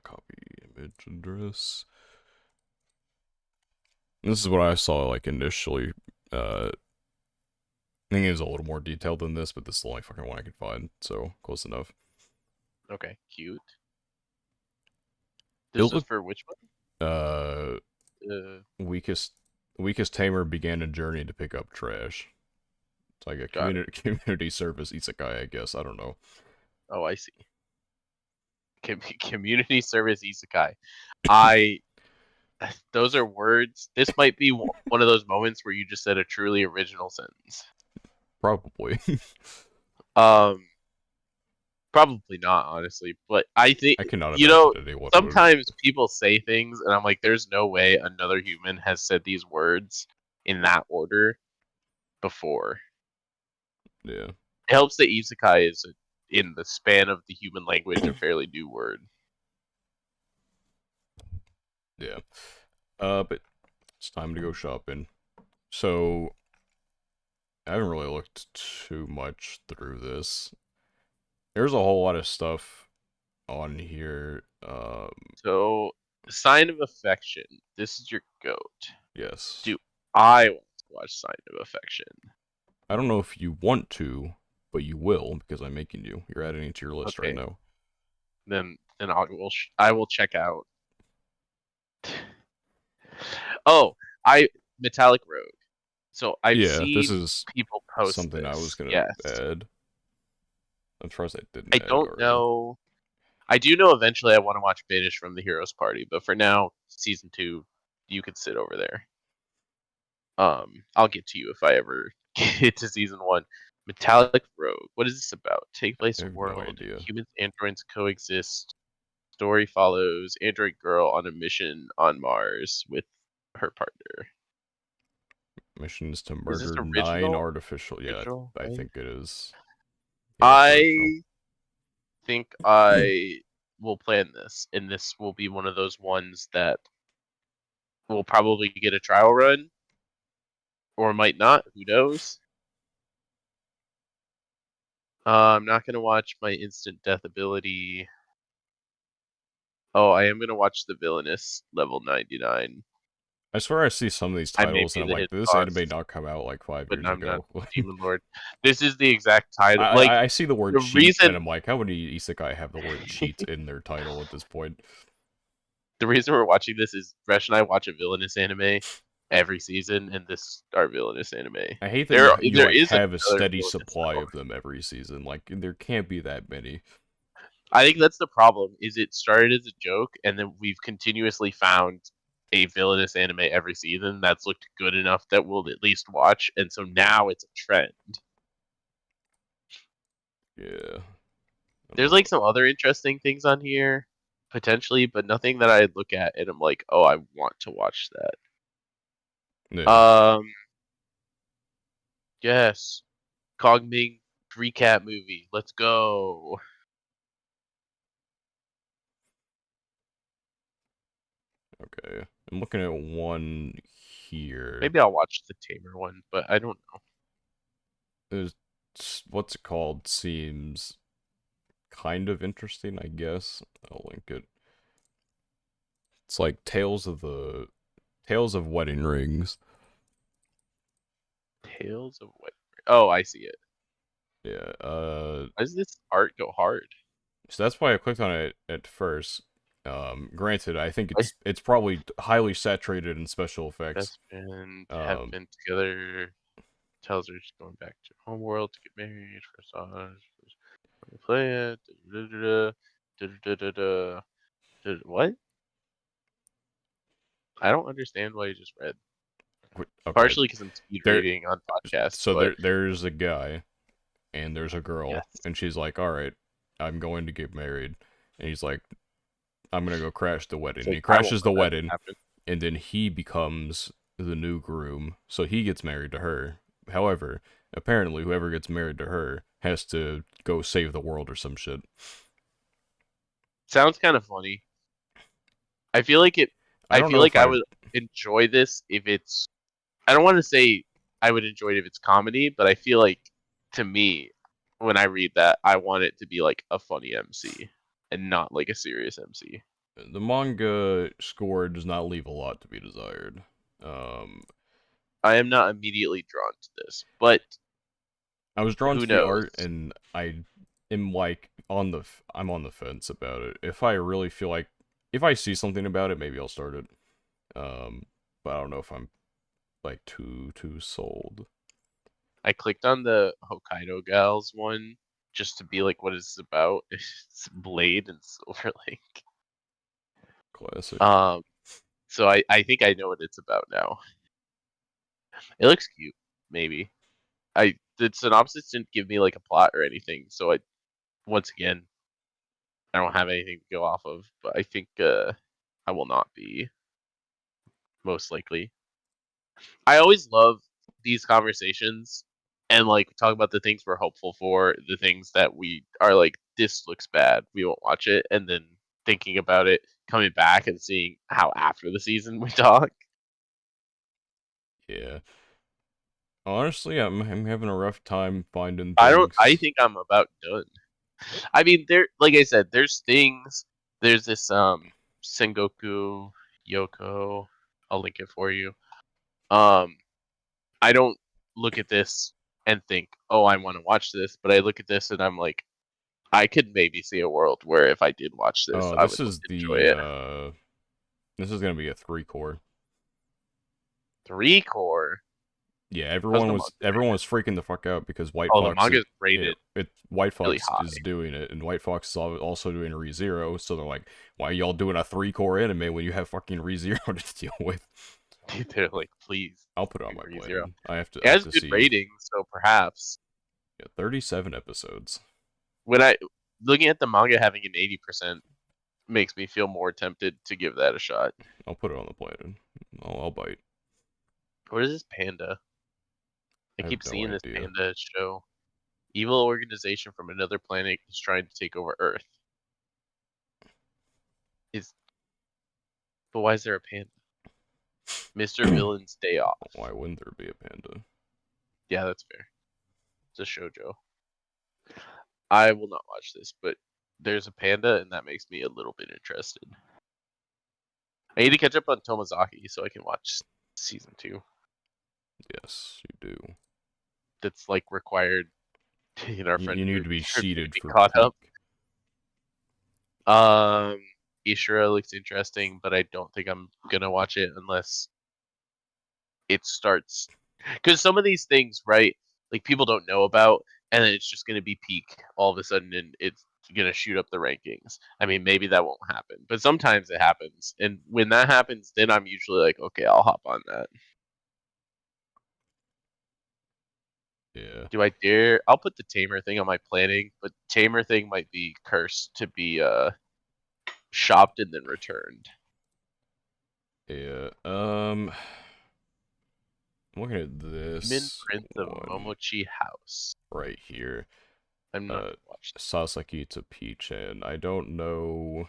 Speaker 1: copy image address. This is what I saw like initially. I think it was a little more detailed than this, but this is the only fucking one I could find, so close enough.
Speaker 2: okay, cute.
Speaker 1: It
Speaker 2: This is
Speaker 1: looked
Speaker 2: for which
Speaker 1: uh
Speaker 2: one?
Speaker 1: weakest weakest tamer began a journey to pick up trash. It's like a
Speaker 2: Got it.
Speaker 1: community service isekai, I guess. I don't know.
Speaker 2: Oh, I see. Community service isekai. I those are words. This might be one of those moments where you just said a truly original sentence.
Speaker 1: Probably.
Speaker 2: Um, Probably not, honestly. But I think
Speaker 1: I cannot imagine anyone would.
Speaker 2: sometimes people say things, and I'm like, there's no way another human has said these words in that order before.
Speaker 1: Yeah.
Speaker 2: It helps that isekai is in the span of the human language a fairly new word.
Speaker 1: Yeah. But it's time to go shopping. So I haven't really looked too much through this. There's a whole lot of stuff on here.
Speaker 2: So, Sign of Affection. This is your goat.
Speaker 1: Yes.
Speaker 2: Do I want to watch Sign of Affection?
Speaker 1: I don't know if you want to, but you will because I'm making you. You're adding it to your list right
Speaker 2: Okay,
Speaker 1: now.
Speaker 2: then I will check out. Oh, I Metallic Rogue. So I've
Speaker 1: Yeah, this
Speaker 2: seen
Speaker 1: is
Speaker 2: people post
Speaker 1: something I was
Speaker 2: this.
Speaker 1: gonna
Speaker 2: Yes.
Speaker 1: add. I'm surprised I didn't
Speaker 2: I
Speaker 1: add it
Speaker 2: don't
Speaker 1: already.
Speaker 2: know. I do know eventually I want to watch Finish from the Heroes Party, but for now, season 2, you could sit over there. I'll get to you if I ever get to season 1. Metallic Rogue. What is this about? Take place
Speaker 1: I
Speaker 2: in a
Speaker 1: have no
Speaker 2: world.
Speaker 1: idea.
Speaker 2: Humans and androids coexist. Story follows android girl on a mission on Mars with her partner.
Speaker 1: Missions to
Speaker 2: Is this
Speaker 1: murder 9
Speaker 2: original?
Speaker 1: artificial. Yeah,
Speaker 2: Original,
Speaker 1: I
Speaker 2: right?
Speaker 1: think it is. Yeah, it's original.
Speaker 2: I think I will plan this, and this will be one of those ones that will probably get a trial run, or might not. Who knows? I'm not gonna watch my instant death ability. Oh, I am gonna watch the villainous level 99.
Speaker 1: I swear I see some of these
Speaker 2: I may
Speaker 1: titles and
Speaker 2: pay
Speaker 1: I'm
Speaker 2: the
Speaker 1: like,
Speaker 2: hidden
Speaker 1: did this anime
Speaker 2: cost,
Speaker 1: not come out like 5 years
Speaker 2: but I'm not
Speaker 1: ago?
Speaker 2: Demon Lord. This is the exact title.
Speaker 1: I,
Speaker 2: Like
Speaker 1: I see the word
Speaker 2: the
Speaker 1: cheat and
Speaker 2: reason
Speaker 1: I'm like, how many isekai have the word cheat in their title at this point?
Speaker 2: the reason we're watching this is Resh and I watch a villainous anime every season, and this our villainous anime.
Speaker 1: I hate that you
Speaker 2: There
Speaker 1: like
Speaker 2: is
Speaker 1: have a
Speaker 2: another
Speaker 1: steady
Speaker 2: villainous
Speaker 1: supply
Speaker 2: though.
Speaker 1: of them every season. Like there can't be that many.
Speaker 2: I think that's the problem. Is it started as a joke, and then we've continuously found a villainous anime every season that's looked good enough that we'll at least watch, and so now it's a trend.
Speaker 1: Yeah.
Speaker 2: There's like some other interesting things on here potentially, but nothing that I look at and I'm like, oh, I want to watch that.
Speaker 1: Yeah.
Speaker 2: Yes, Cogming recap movie. Let's go.
Speaker 1: Okay. I'm looking at one here.
Speaker 2: Maybe I'll watch the Tamer one, but I don't know.
Speaker 1: There's what's it called? Seems kind of interesting, I guess. I'll link it. It's like Tales of Wedding Rings.
Speaker 2: Tales of what? Oh, I see it.
Speaker 1: Yeah.
Speaker 2: Why does this art go hard?
Speaker 1: So that's why I clicked on it at first. Granted, I think
Speaker 2: My
Speaker 1: it's probably highly saturated in special effects.
Speaker 2: best friend have
Speaker 1: Um,
Speaker 2: been together. Tells her she's going back to her home world to get married. First off, play it. What? I don't understand why you just read.
Speaker 1: okay,
Speaker 2: Partially because I'm speed
Speaker 1: there.
Speaker 2: reading on podcast,
Speaker 1: So
Speaker 2: but
Speaker 1: there's a guy and there's a girl,
Speaker 2: yes.
Speaker 1: and she's like, "All right, I'm going to get married," and he's like, "I'm gonna go crash the wedding."
Speaker 2: It's
Speaker 1: And
Speaker 2: like
Speaker 1: he
Speaker 2: I won't
Speaker 1: crashes
Speaker 2: let
Speaker 1: the
Speaker 2: that
Speaker 1: wedding,
Speaker 2: happen.
Speaker 1: and then he becomes the new groom, so he gets married to her. However, apparently, whoever gets married to her has to go save the world or some shit.
Speaker 2: Sounds kind of funny. I feel like it.
Speaker 1: I
Speaker 2: I
Speaker 1: don't
Speaker 2: feel
Speaker 1: know
Speaker 2: like
Speaker 1: if
Speaker 2: I
Speaker 1: I
Speaker 2: would enjoy this if it's. I don't want to say I would enjoy it if it's comedy, but I feel like to me, when I read that, I want it to be like a funny MC and not like a serious MC.
Speaker 1: the manga score does not leave a lot to be desired. Um,
Speaker 2: I am not immediately drawn to this, but
Speaker 1: I was drawn
Speaker 2: who
Speaker 1: to the
Speaker 2: knows?
Speaker 1: art, and I am like I'm on the fence about it. If I really feel like if I see something about it, maybe I'll start it. Um, but I don't know if I'm like too sold.
Speaker 2: I clicked on the Hokkaido Gals one just to be like, what is this about? It's Blade and Silver Lake.
Speaker 1: Classic.
Speaker 2: Um, so I think I know what it's about now. It looks cute, maybe. The synopsis didn't give me like a plot or anything, so I once again I don't have anything to go off of, but I think I will not be most likely. I always love these conversations and like talk about the things we're hopeful for, the things that we are like, this looks bad, we won't watch it, and then thinking about it, coming back and seeing how after the season we talk.
Speaker 1: Yeah. Honestly, I'm having a rough time finding
Speaker 2: I don't. I
Speaker 1: things.
Speaker 2: think I'm about done. I mean, there, like I said, there's things. There's this Sengoku Yoko. I'll link it for you. Um, I don't look at this and think, oh, I want to watch this, but I look at this and I'm like, I could maybe see a world where if I did watch this,
Speaker 1: Oh,
Speaker 2: I would enjoy it.
Speaker 1: this is gonna be a 3 core.
Speaker 2: 3 core.
Speaker 1: Yeah,
Speaker 2: How's the manga
Speaker 1: everyone
Speaker 2: rated?
Speaker 1: was freaking the fuck out because
Speaker 2: Oh, the manga's rated
Speaker 1: White
Speaker 2: really
Speaker 1: Fox
Speaker 2: high.
Speaker 1: is doing it, and White Fox is also doing ReZero. So they're like, "Why are y'all doing a 3 core anime when you have fucking ReZero to deal with?"
Speaker 2: They're like, please
Speaker 1: I'll put it on
Speaker 2: do
Speaker 1: my
Speaker 2: ReZero.
Speaker 1: plan.
Speaker 2: It
Speaker 1: I have
Speaker 2: has
Speaker 1: to
Speaker 2: good
Speaker 1: see.
Speaker 2: ratings, so perhaps
Speaker 1: 37 episodes.
Speaker 2: when I looking at the manga having an 80% makes me feel more tempted to give that a shot.
Speaker 1: I'll put it on the plan. I'll bite.
Speaker 2: What is this panda? I
Speaker 1: I have
Speaker 2: keep
Speaker 1: no
Speaker 2: seeing this
Speaker 1: idea.
Speaker 2: panda show. Evil organization from another planet is trying to take over Earth. Is but why is there a panda? Mr. Villain's Day Off.
Speaker 1: Why wouldn't there be a panda?
Speaker 2: Yeah, that's fair. It's a shoujo. I will not watch this, but there's a panda, and that makes me a little bit interested. I need to catch up on Tomazaki so I can watch season 2.
Speaker 1: Yes, you do.
Speaker 2: That's like required in our friend
Speaker 1: You need
Speaker 2: group
Speaker 1: to be
Speaker 2: for me to
Speaker 1: seated
Speaker 2: be
Speaker 1: for
Speaker 2: caught up.
Speaker 1: peak.
Speaker 2: Ishura looks interesting, but I don't think I'm gonna watch it unless it starts. Because some of these things, right? Like people don't know about, and then it's just gonna be peak all of a sudden, and it's gonna shoot up the rankings. I mean, maybe that won't happen, but sometimes it happens, and when that happens, then I'm usually like, okay, I'll hop on that.
Speaker 1: Yeah,
Speaker 2: Do I dare? I'll put the Tamer thing on my planning, but Tamer thing might be cursed to be shopped and then returned.
Speaker 1: yeah. I'm looking at
Speaker 2: Demon
Speaker 1: this
Speaker 2: Prince of
Speaker 1: one
Speaker 2: Momochi House.
Speaker 1: right here.
Speaker 2: I'm not gonna watch that.
Speaker 1: Sasaki to Peach, and I don't know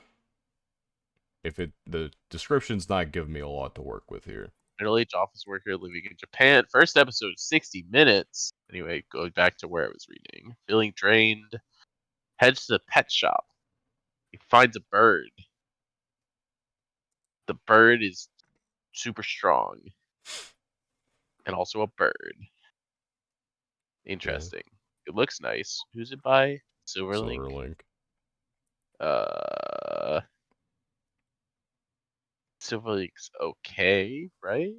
Speaker 1: if the description's not giving me a lot to work with here.
Speaker 2: Middle-aged office worker living in Japan. First episode, 60 minutes. Anyway, going back to where I was reading. Feeling drained, heads to the pet shop. He finds a bird. The bird is super strong, and also a bird.
Speaker 1: Okay,
Speaker 2: Interesting. It looks nice. Who's it by? Silverlink.
Speaker 1: Silverlink.
Speaker 2: Uh, Silverlink's okay, right?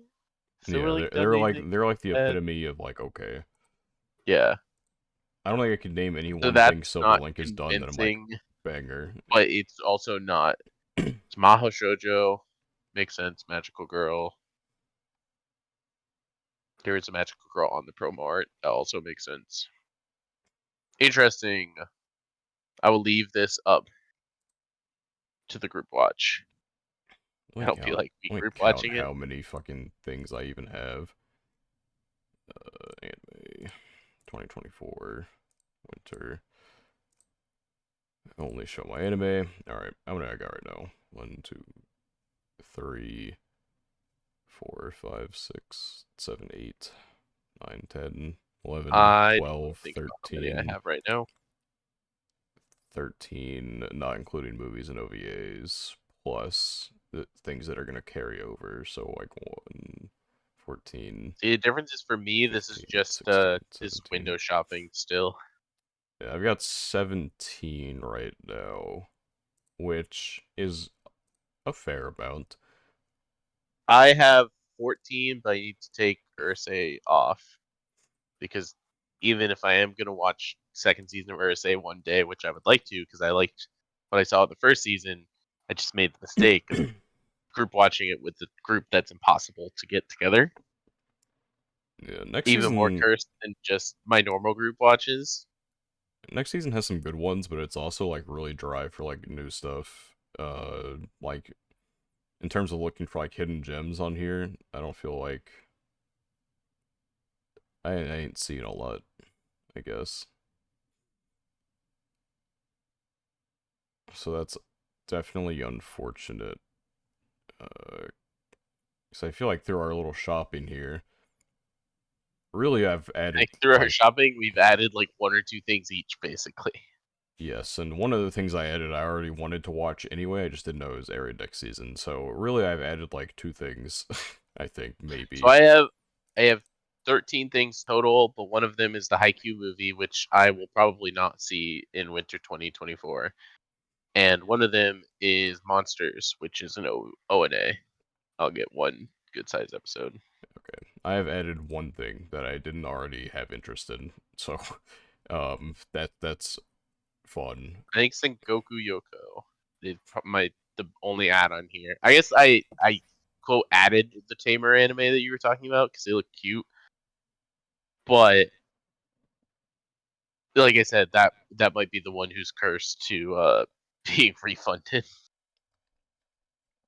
Speaker 1: Yeah,
Speaker 2: Silverlink done anything
Speaker 1: they're like the
Speaker 2: bad?
Speaker 1: epitome of like okay.
Speaker 2: Yeah.
Speaker 1: I don't think I could name any
Speaker 2: So
Speaker 1: one thing
Speaker 2: that's not
Speaker 1: Silverlink has done that I'm like
Speaker 2: convincing,
Speaker 1: banger.
Speaker 2: but it's also not. It's Maho Shoujo. Makes sense. Magical Girl. There is a Magical Girl on the promo art. That also makes sense. Interesting. I will leave this up to the group watch. I don't feel like me
Speaker 1: Let me
Speaker 2: group
Speaker 1: count
Speaker 2: watching it.
Speaker 1: how many fucking things I even have. Anime 2024 winter. Only show my anime. Alright, how many I got right now? 1, 2, 3, 4, 5, 6, 7, 8, 9, 10, 11,
Speaker 2: I don't want
Speaker 1: 12,
Speaker 2: to think about how many I
Speaker 1: 13,
Speaker 2: have right now.
Speaker 1: 13, not including movies and OVAs, plus the things that are going to carry over. So, like 1, 14,
Speaker 2: See, the difference is for me, this is
Speaker 1: 15,
Speaker 2: just
Speaker 1: 16,
Speaker 2: this
Speaker 1: 17.
Speaker 2: window shopping still.
Speaker 1: Yeah, I've got 17 right now, which is a fair amount.
Speaker 2: I have 14, but I need to take Ursay off because even if I am gonna watch second season of Ursay one day, which I would like to, because I liked what I saw in the first season, I just made the mistake of group watching it with the group that's impossible to get together.
Speaker 1: Yeah,
Speaker 2: Even more cursed than just my normal group watches.
Speaker 1: next season has some good ones, but it's also like really dry for like new stuff. Like in terms of looking for like hidden gems on here, I don't feel like I ain't seen a lot, I guess. So that's definitely unfortunate. Uh, because I feel like through our little shopping here, really I've
Speaker 2: I
Speaker 1: added
Speaker 2: think through our
Speaker 1: like
Speaker 2: shopping, we've added like one or two things each, basically.
Speaker 1: yes, and one of the things I added I already wanted to watch anyway, I just didn't know it was airing next season. So really I've added like 2 things, I think,
Speaker 2: So
Speaker 1: maybe.
Speaker 2: I have 13 things total, but one of them is the Haikyuu movie, which I will probably not see in winter 2024. And one of them is Monsters, which is an ONA. I'll get one good sized episode.
Speaker 1: I have added one thing that I didn't already have interest in, so that's fun.
Speaker 2: I think Sengoku Yoko is the only add on here. I guess I quote added the Tamer anime that you were talking about because they look cute, but like I said, that might be the one who's cursed to being refunded.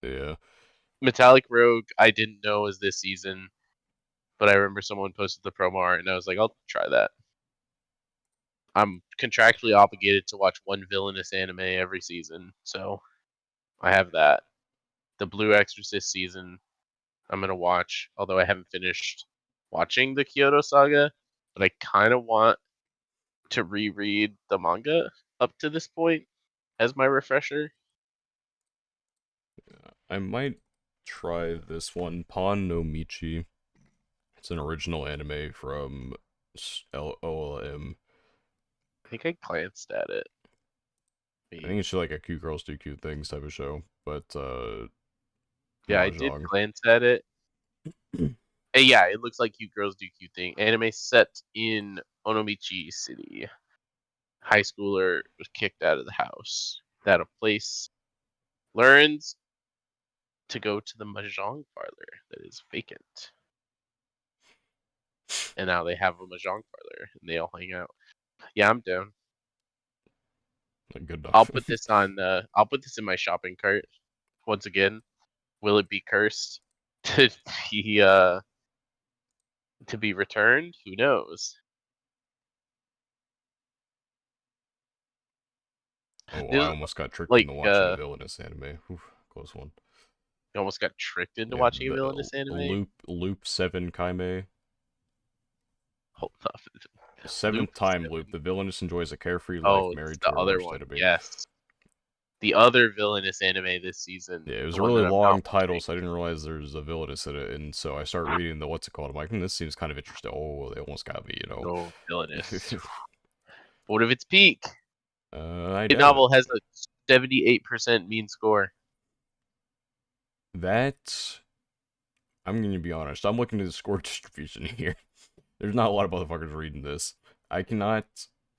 Speaker 1: Yeah,
Speaker 2: Metallic Rogue, I didn't know was this season, but I remember someone posted the promo art, and I was like, I'll try that. I'm contractually obligated to watch one villainous anime every season, so I have that. The Blue Exorcist season, I'm gonna watch, although I haven't finished watching the Kyoto Saga, but I kind of want to reread the manga up to this point as my refresher.
Speaker 1: I might try this one, Pon no Michi. It's an original anime from OLM.
Speaker 2: I think I glanced at it.
Speaker 1: I think
Speaker 2: Maybe.
Speaker 1: it's just like a cute girls do cute things type of show, but
Speaker 2: Yeah, I did
Speaker 1: mahjong.
Speaker 2: glance at it. Yeah, it looks like cute girls do cute thing. Anime set in Onomichi City. High schooler was kicked out of the house. That a place learns to go to the mahjong parlor that is vacant. And now they have a mahjong parlor and they all hang out. Yeah, I'm down.
Speaker 1: Good
Speaker 2: I'll
Speaker 1: enough.
Speaker 2: put this on. I'll put this in my shopping cart. Once again, will it be cursed to be to be returned? Who knows?
Speaker 1: Oh,
Speaker 2: This
Speaker 1: I
Speaker 2: is
Speaker 1: almost got tricked
Speaker 2: like
Speaker 1: into watching a villainous anime. Oof, close one.
Speaker 2: you almost got tricked into
Speaker 1: Yeah,
Speaker 2: watching a villainous anime.
Speaker 1: loop 7 Kaime.
Speaker 2: Hold up, Loop
Speaker 1: Seventh time loop.
Speaker 2: Seven.
Speaker 1: The villainess enjoys a carefree life
Speaker 2: Oh, it's
Speaker 1: married
Speaker 2: the
Speaker 1: to her
Speaker 2: other
Speaker 1: worst
Speaker 2: one.
Speaker 1: enemy.
Speaker 2: Yes, the other villainous anime this season.
Speaker 1: Yeah, it
Speaker 2: The
Speaker 1: was a
Speaker 2: one
Speaker 1: really
Speaker 2: that I'm not
Speaker 1: long title,
Speaker 2: watching.
Speaker 1: so I didn't realize there's a villainess in it, and so I start reading the what's it called. I'm like, this seems kind of interesting. Oh, they almost got me, you know.
Speaker 2: Oh, villainous. What if it's peak?
Speaker 1: I
Speaker 2: The
Speaker 1: doubt it.
Speaker 2: novel has a 78% mean score.
Speaker 1: That I'm gonna be honest. I'm looking at the score distribution here. There's not a lot of motherfuckers reading this. I cannot.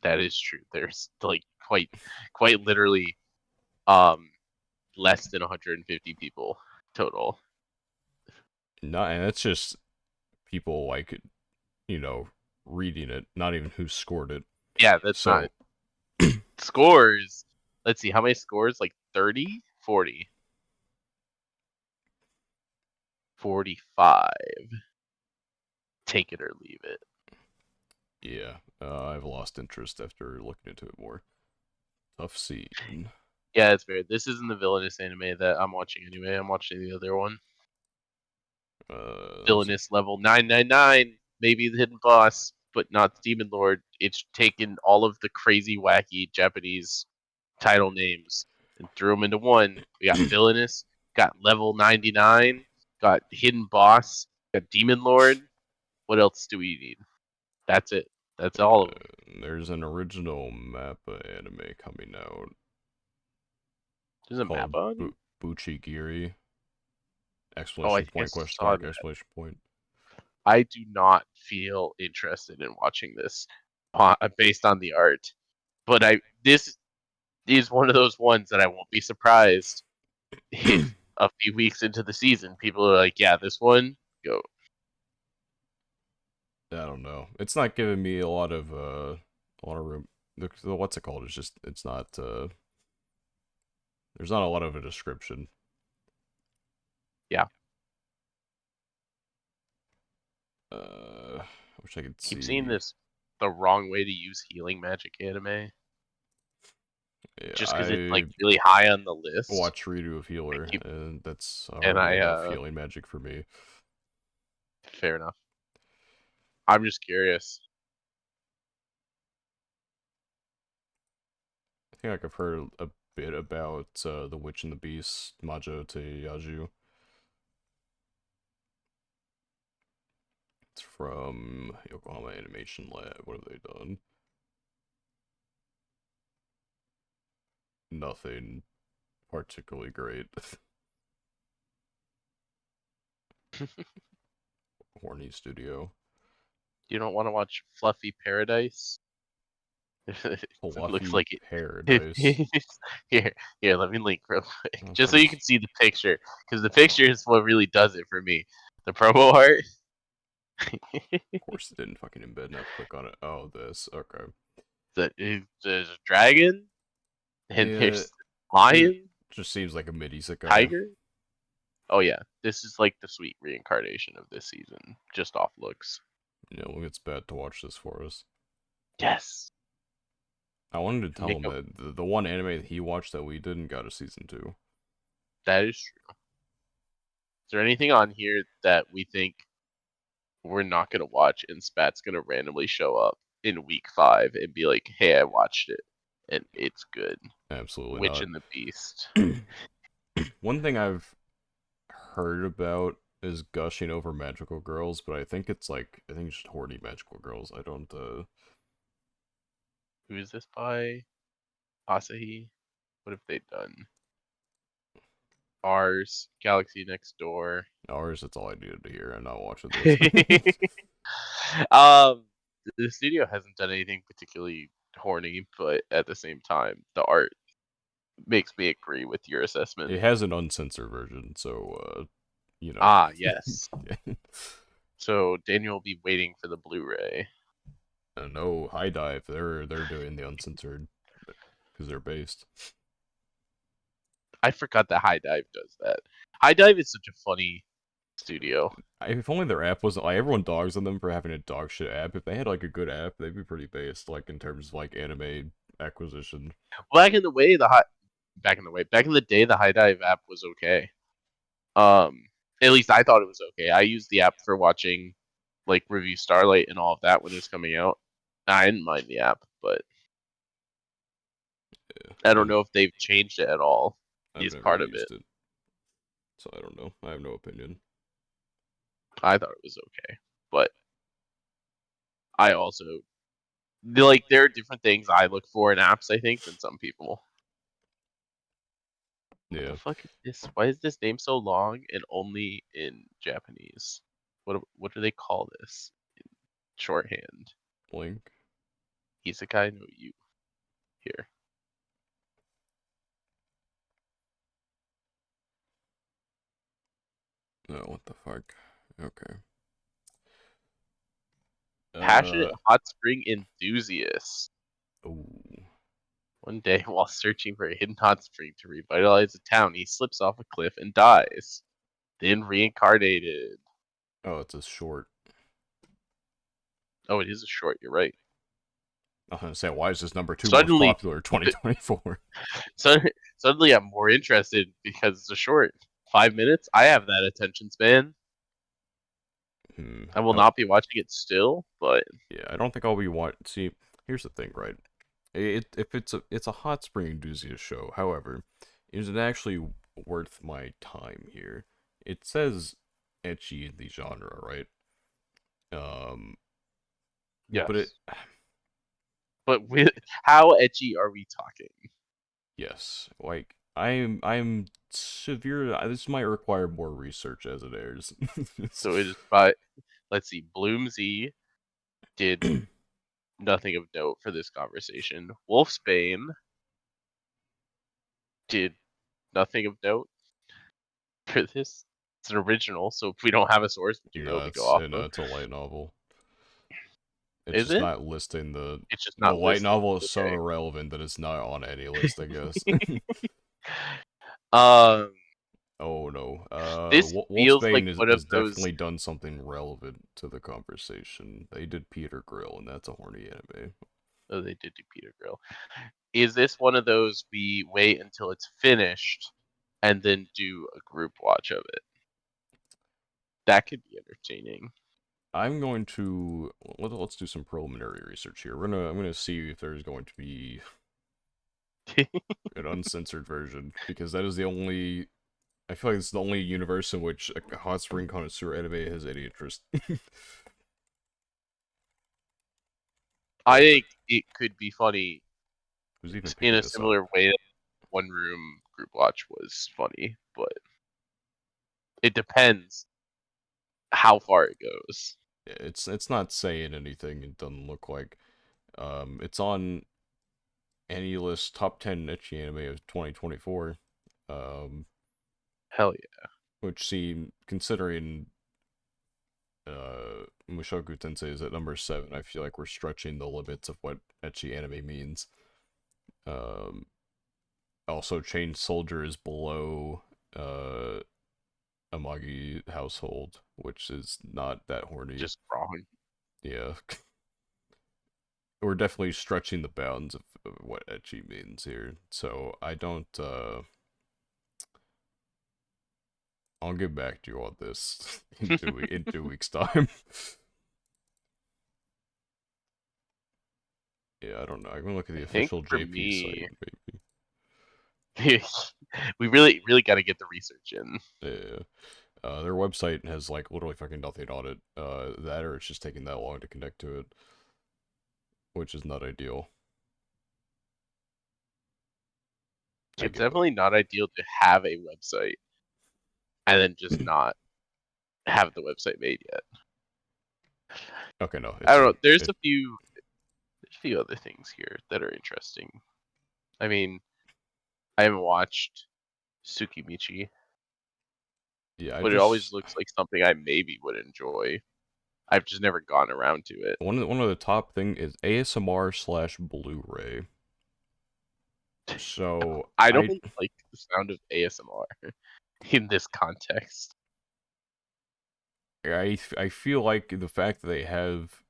Speaker 2: That is true. There's like quite literally um less than 150 people total.
Speaker 1: Not, and it's just people like reading it, not even who scored it.
Speaker 2: Yeah, that's not
Speaker 1: So
Speaker 2: scores. Let's see how many scores, like 30, 40, 45. Take it or leave it.
Speaker 1: yeah, I've lost interest after looking into it more. Tough scene.
Speaker 2: Yeah, it's fair. This isn't the villainous anime that I'm watching anyway. I'm watching the other one.
Speaker 1: Let me see.
Speaker 2: Villainous level 999, maybe the hidden boss, but not the Demon Lord. It's taken all of the crazy, wacky Japanese title names and threw them into one. We got Villainous, got level 99, got Hidden Boss, got Demon Lord. What else do we need? That's it. That's all of them.
Speaker 1: There's an original Mappa anime coming out
Speaker 2: There's a map
Speaker 1: called
Speaker 2: on?
Speaker 1: Buchigiri!
Speaker 2: Oh, I
Speaker 1: Exclamation
Speaker 2: think I
Speaker 1: point! Question
Speaker 2: saw
Speaker 1: mark!
Speaker 2: that.
Speaker 1: Exclamation point!
Speaker 2: I do not feel interested in watching this based on the art. But this is one of those ones that I won't be surprised if a few weeks into the season people are like, yeah, this one, go.
Speaker 1: I don't know. It's not giving me a lot of room. The what's it called? It's just it's not. There's not a lot of a description.
Speaker 2: Yeah.
Speaker 1: I wish I could
Speaker 2: Keep seeing
Speaker 1: see.
Speaker 2: this the wrong way to use healing magic anime.
Speaker 1: Yeah,
Speaker 2: Just because it's like
Speaker 1: I
Speaker 2: really high on the list.
Speaker 1: watch Redo of
Speaker 2: I
Speaker 1: Healer,
Speaker 2: keep
Speaker 1: and that's
Speaker 2: and
Speaker 1: hardly
Speaker 2: I
Speaker 1: enough healing magic for me.
Speaker 2: fair enough. I'm just curious.
Speaker 1: I think like I've heard a bit about the Witch and the Beast, Majo Te Yaju. It's from Yokohama Animation Lab. What have they done? Nothing particularly great. horny studio.
Speaker 2: You don't want to watch Fluffy Paradise? It looks
Speaker 1: Fluffy
Speaker 2: like it.
Speaker 1: Paradise.
Speaker 2: Here, here, let me link real quick,
Speaker 1: That
Speaker 2: just so you
Speaker 1: sounds.
Speaker 2: can see the picture, because the picture is what really does it for me. The promo art.
Speaker 1: Of course, it didn't fucking embed. And I have to click on it. Oh, this. Okay.
Speaker 2: There's a dragon, and
Speaker 1: Yeah,
Speaker 2: there's
Speaker 1: it
Speaker 2: lion,
Speaker 1: just seems like a mid isekai.
Speaker 2: tiger. Oh yeah, this is like the sweet reincarnation of this season, just off looks.
Speaker 1: You know, it's bad to watch this for us.
Speaker 2: Yes.
Speaker 1: I wanted to tell
Speaker 2: Make
Speaker 1: him
Speaker 2: a,
Speaker 1: that the one anime that he watched that we didn't got a season two.
Speaker 2: that is true. Is there anything on here that we think we're not gonna watch, and Spat's gonna randomly show up in week 5 and be like, "Hey, I watched it, and it's good."
Speaker 1: Absolutely
Speaker 2: Witch
Speaker 1: not.
Speaker 2: and the Beast.
Speaker 1: One thing I've heard about is gushing over magical girls, but I think it's just horny magical girls. I don't
Speaker 2: Who is this by? Asahi. What have they done? Ours, Galaxy Next Door.
Speaker 1: ours. That's all I needed to hear. I'm not watching this.
Speaker 2: um, the studio hasn't done anything particularly horny, but at the same time, the art makes me agree with your assessment.
Speaker 1: It has an uncensored version, so you know.
Speaker 2: Ah, yes. So Daniel will be waiting for the Blu-ray.
Speaker 1: No, High Dive. They're doing the uncensored because they're based.
Speaker 2: I forgot that High Dive does that. High Dive is such a funny studio.
Speaker 1: If only their app wasn't like everyone dogs on them for having a dog shit app. If they had like a good app, they'd be pretty based, like in terms of like anime acquisition.
Speaker 2: Back in the way, back in the day, the High Dive app was okay. Um, at least I thought it was okay. I used the app for watching like Review Starlight and all of that when it was coming out. I didn't mind the app, but
Speaker 1: Yeah,
Speaker 2: I don't know if they've changed it at all.
Speaker 1: I've
Speaker 2: Is
Speaker 1: never
Speaker 2: part of it.
Speaker 1: used it, so I don't know. I have no opinion.
Speaker 2: I thought it was okay, but I also like there are different things I look for in apps. I think than some people. What the
Speaker 1: Yeah,
Speaker 2: fuck is this? Why is this name so long and only in Japanese? What do they call this? Shorthand.
Speaker 1: Link.
Speaker 2: Isekai no you here.
Speaker 1: No, what the fuck? Okay.
Speaker 2: Passionate hot spring enthusiast.
Speaker 1: Oh,
Speaker 2: One day, while searching for a hidden hot spring to revitalize a town, he slips off a cliff and dies. Then reincarnated.
Speaker 1: oh, it's a short.
Speaker 2: Oh, it is a short. You're right.
Speaker 1: I was gonna say, why is this number two most
Speaker 2: Suddenly,
Speaker 1: popular in 2024?
Speaker 2: suddenly, I'm more interested because it's a short. 5 minutes. I have that attention span.
Speaker 1: Hmm.
Speaker 2: I will
Speaker 1: Oh,
Speaker 2: not be watching it still, but
Speaker 1: yeah, I don't think I'll be watching. See, here's the thing, right? If it's a hot spring enthusiast show. However, is it actually worth my time here? It says etchy in the genre, right? Um, but it
Speaker 2: yes. But how edgy are we talking?
Speaker 1: yes, like I'm severe. This might require more research as it airs.
Speaker 2: So it is by, let's see, Bloomsy did nothing of note for this conversation. Wolfsbane did nothing of note for this. It's an original, so if we don't have a source material
Speaker 1: No,
Speaker 2: to go
Speaker 1: it's
Speaker 2: off
Speaker 1: and
Speaker 2: of,
Speaker 1: it's a light novel. It's
Speaker 2: is
Speaker 1: just
Speaker 2: it?
Speaker 1: not listing
Speaker 2: It's just
Speaker 1: the
Speaker 2: not
Speaker 1: light
Speaker 2: listed.
Speaker 1: novel is so
Speaker 2: Okay.
Speaker 1: irrelevant that it's not on any list, I guess.
Speaker 2: Um,
Speaker 1: Oh no.
Speaker 2: this feels like
Speaker 1: Wolfsbane is,
Speaker 2: one of
Speaker 1: has
Speaker 2: those.
Speaker 1: definitely done something relevant to the conversation. They did Peter Grill, and that's a horny anime.
Speaker 2: Oh, they did do Peter Grill. Is this one of those we wait until it's finished and then do a group watch of it? That could be entertaining.
Speaker 1: I'm going to let's do some preliminary research here. I'm gonna see if there's going to be an uncensored version because that is the only. I feel like it's the only universe in which a hot spring connoisseur anime has any interest.
Speaker 2: I think it could be funny
Speaker 1: Who's even
Speaker 2: in
Speaker 1: picking
Speaker 2: a
Speaker 1: this up?
Speaker 2: similar way that One Room Group Watch was funny, but it depends. how far it goes.
Speaker 1: It's not saying anything. It doesn't look like. It's on AnyList top 10 ecchi anime of 2024. Um,
Speaker 2: Hell yeah.
Speaker 1: which seem considering Mushoku Tensei is at number 7. I feel like we're stretching the limits of what ecchi anime means. Um, also, Chain Soldier is below Amagi Household, which is not that horny.
Speaker 2: Just wrong.
Speaker 1: Yeah. We're definitely stretching the bounds of what ecchi means here. So I don't I'll get back to you on this in 2 weeks time. Yeah, I don't know. I'm gonna look at the
Speaker 2: I think
Speaker 1: official
Speaker 2: for
Speaker 1: JP
Speaker 2: me,
Speaker 1: site, maybe.
Speaker 2: we really got to get the research in.
Speaker 1: Yeah. Their website has like literally fucking nothing on it. That or it's just taking that long to connect to it, which is not ideal. I
Speaker 2: It's
Speaker 1: get it.
Speaker 2: definitely not ideal to have a website and then just not have the website made yet.
Speaker 1: Okay, no,
Speaker 2: I
Speaker 1: it's
Speaker 2: don't know.
Speaker 1: in
Speaker 2: There's
Speaker 1: it.
Speaker 2: a few other things here that are interesting. I mean, I haven't watched Tsukimichi,
Speaker 1: Yeah, I
Speaker 2: but it always
Speaker 1: just
Speaker 2: looks like something I maybe would enjoy. I've just never gone around to it.
Speaker 1: one of the top thing is ASMR slash Blu-ray. So
Speaker 2: I don't
Speaker 1: I
Speaker 2: like the sound of ASMR in this context.
Speaker 1: I feel like the fact that they have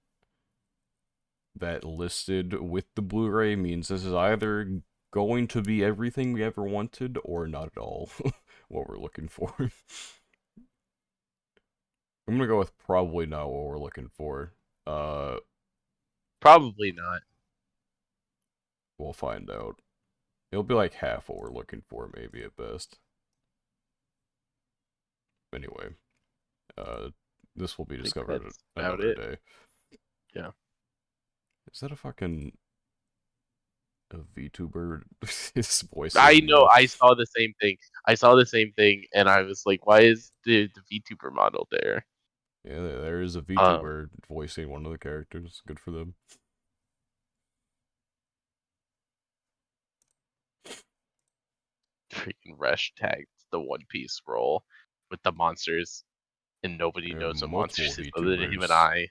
Speaker 1: that listed with the Blu-ray means this is either going to be everything we ever wanted or not at all what we're looking for. I'm gonna go with probably not what we're looking for. Uh,
Speaker 2: Probably not.
Speaker 1: we'll find out. It'll be like half what we're looking for, maybe at best. Anyway, uh, this will be
Speaker 2: I think
Speaker 1: discovered
Speaker 2: that's about
Speaker 1: another
Speaker 2: it.
Speaker 1: day.
Speaker 2: Yeah.
Speaker 1: Is that a fucking a VTuber is
Speaker 2: I
Speaker 1: voicing
Speaker 2: know.
Speaker 1: the?
Speaker 2: I saw the same thing. I saw the same thing, and I was like, "Why is the VTuber model there?"
Speaker 1: Yeah, there is a
Speaker 2: Um,
Speaker 1: VTuber voicing one of the characters. Good for them.
Speaker 2: freaking Resh tagged the One Piece role with the monsters, and nobody
Speaker 1: There are
Speaker 2: knows what
Speaker 1: multiple
Speaker 2: monsters is other than him and
Speaker 1: VTubers.
Speaker 2: I.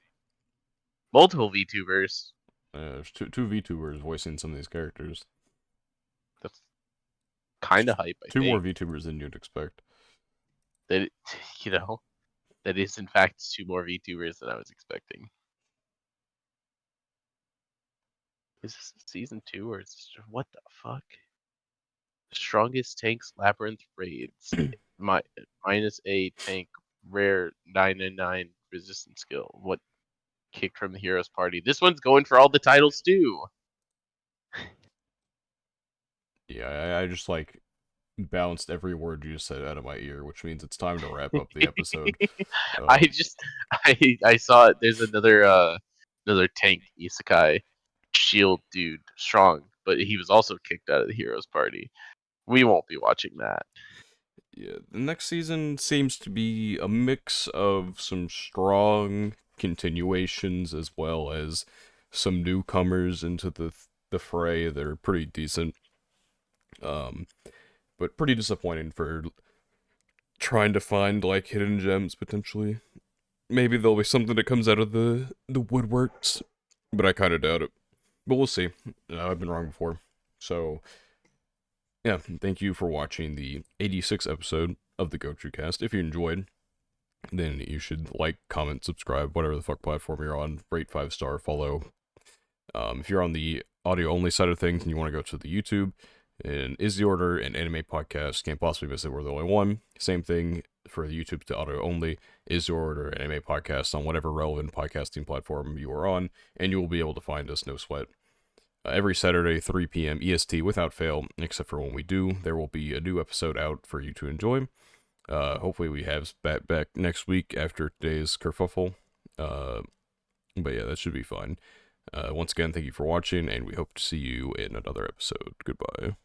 Speaker 2: Multiple VTubers.
Speaker 1: There's two VTubers voicing some of these characters.
Speaker 2: That's kind of hype, I
Speaker 1: Two more
Speaker 2: think.
Speaker 1: VTubers than you'd expect.
Speaker 2: That you know that is in fact two more VTubers than I was expecting. Is this season 2 or is this, what the fuck? Strongest tanks labyrinth raids. My minus a tank rare 999 resistance skill. What kicked from the heroes party? This one's going for all the titles too.
Speaker 1: Yeah, I just like bounced every word you said out of my ear, which means it's time to wrap up the episode.
Speaker 2: I
Speaker 1: Um,
Speaker 2: just I saw it. There's another tank isekai shield dude strong, but he was also kicked out of the heroes party. We won't be watching that.
Speaker 1: yeah, the next season seems to be a mix of some strong continuations as well as some newcomers into the fray that are pretty decent. Um, but pretty disappointing for trying to find like hidden gems potentially. Maybe there'll be something that comes out of the woodworks, but I kind of doubt it. But we'll see. I've been wrong before. So yeah, thank you for watching the 86th episode of the Gochuucast. If you enjoyed, then you should like, comment, subscribe, whatever the fuck platform you're on. Rate 5-star, follow. If you're on the audio only side of things and you want to go to the YouTube, and Is the Order and Anime Podcast, can't possibly miss it. We're the only one. Same thing for the YouTube to audio only. Is the Order and Anime Podcast on whatever relevant podcasting platform you are on, and you will be able to find us, no sweat. Every Saturday, 3 p.m. EST, without fail, except for when we do, there will be a new episode out for you to enjoy. Hopefully, we have back next week after today's kerfuffle. But yeah, that should be fun. Once again, thank you for watching, and we hope to see you in another episode. Goodbye.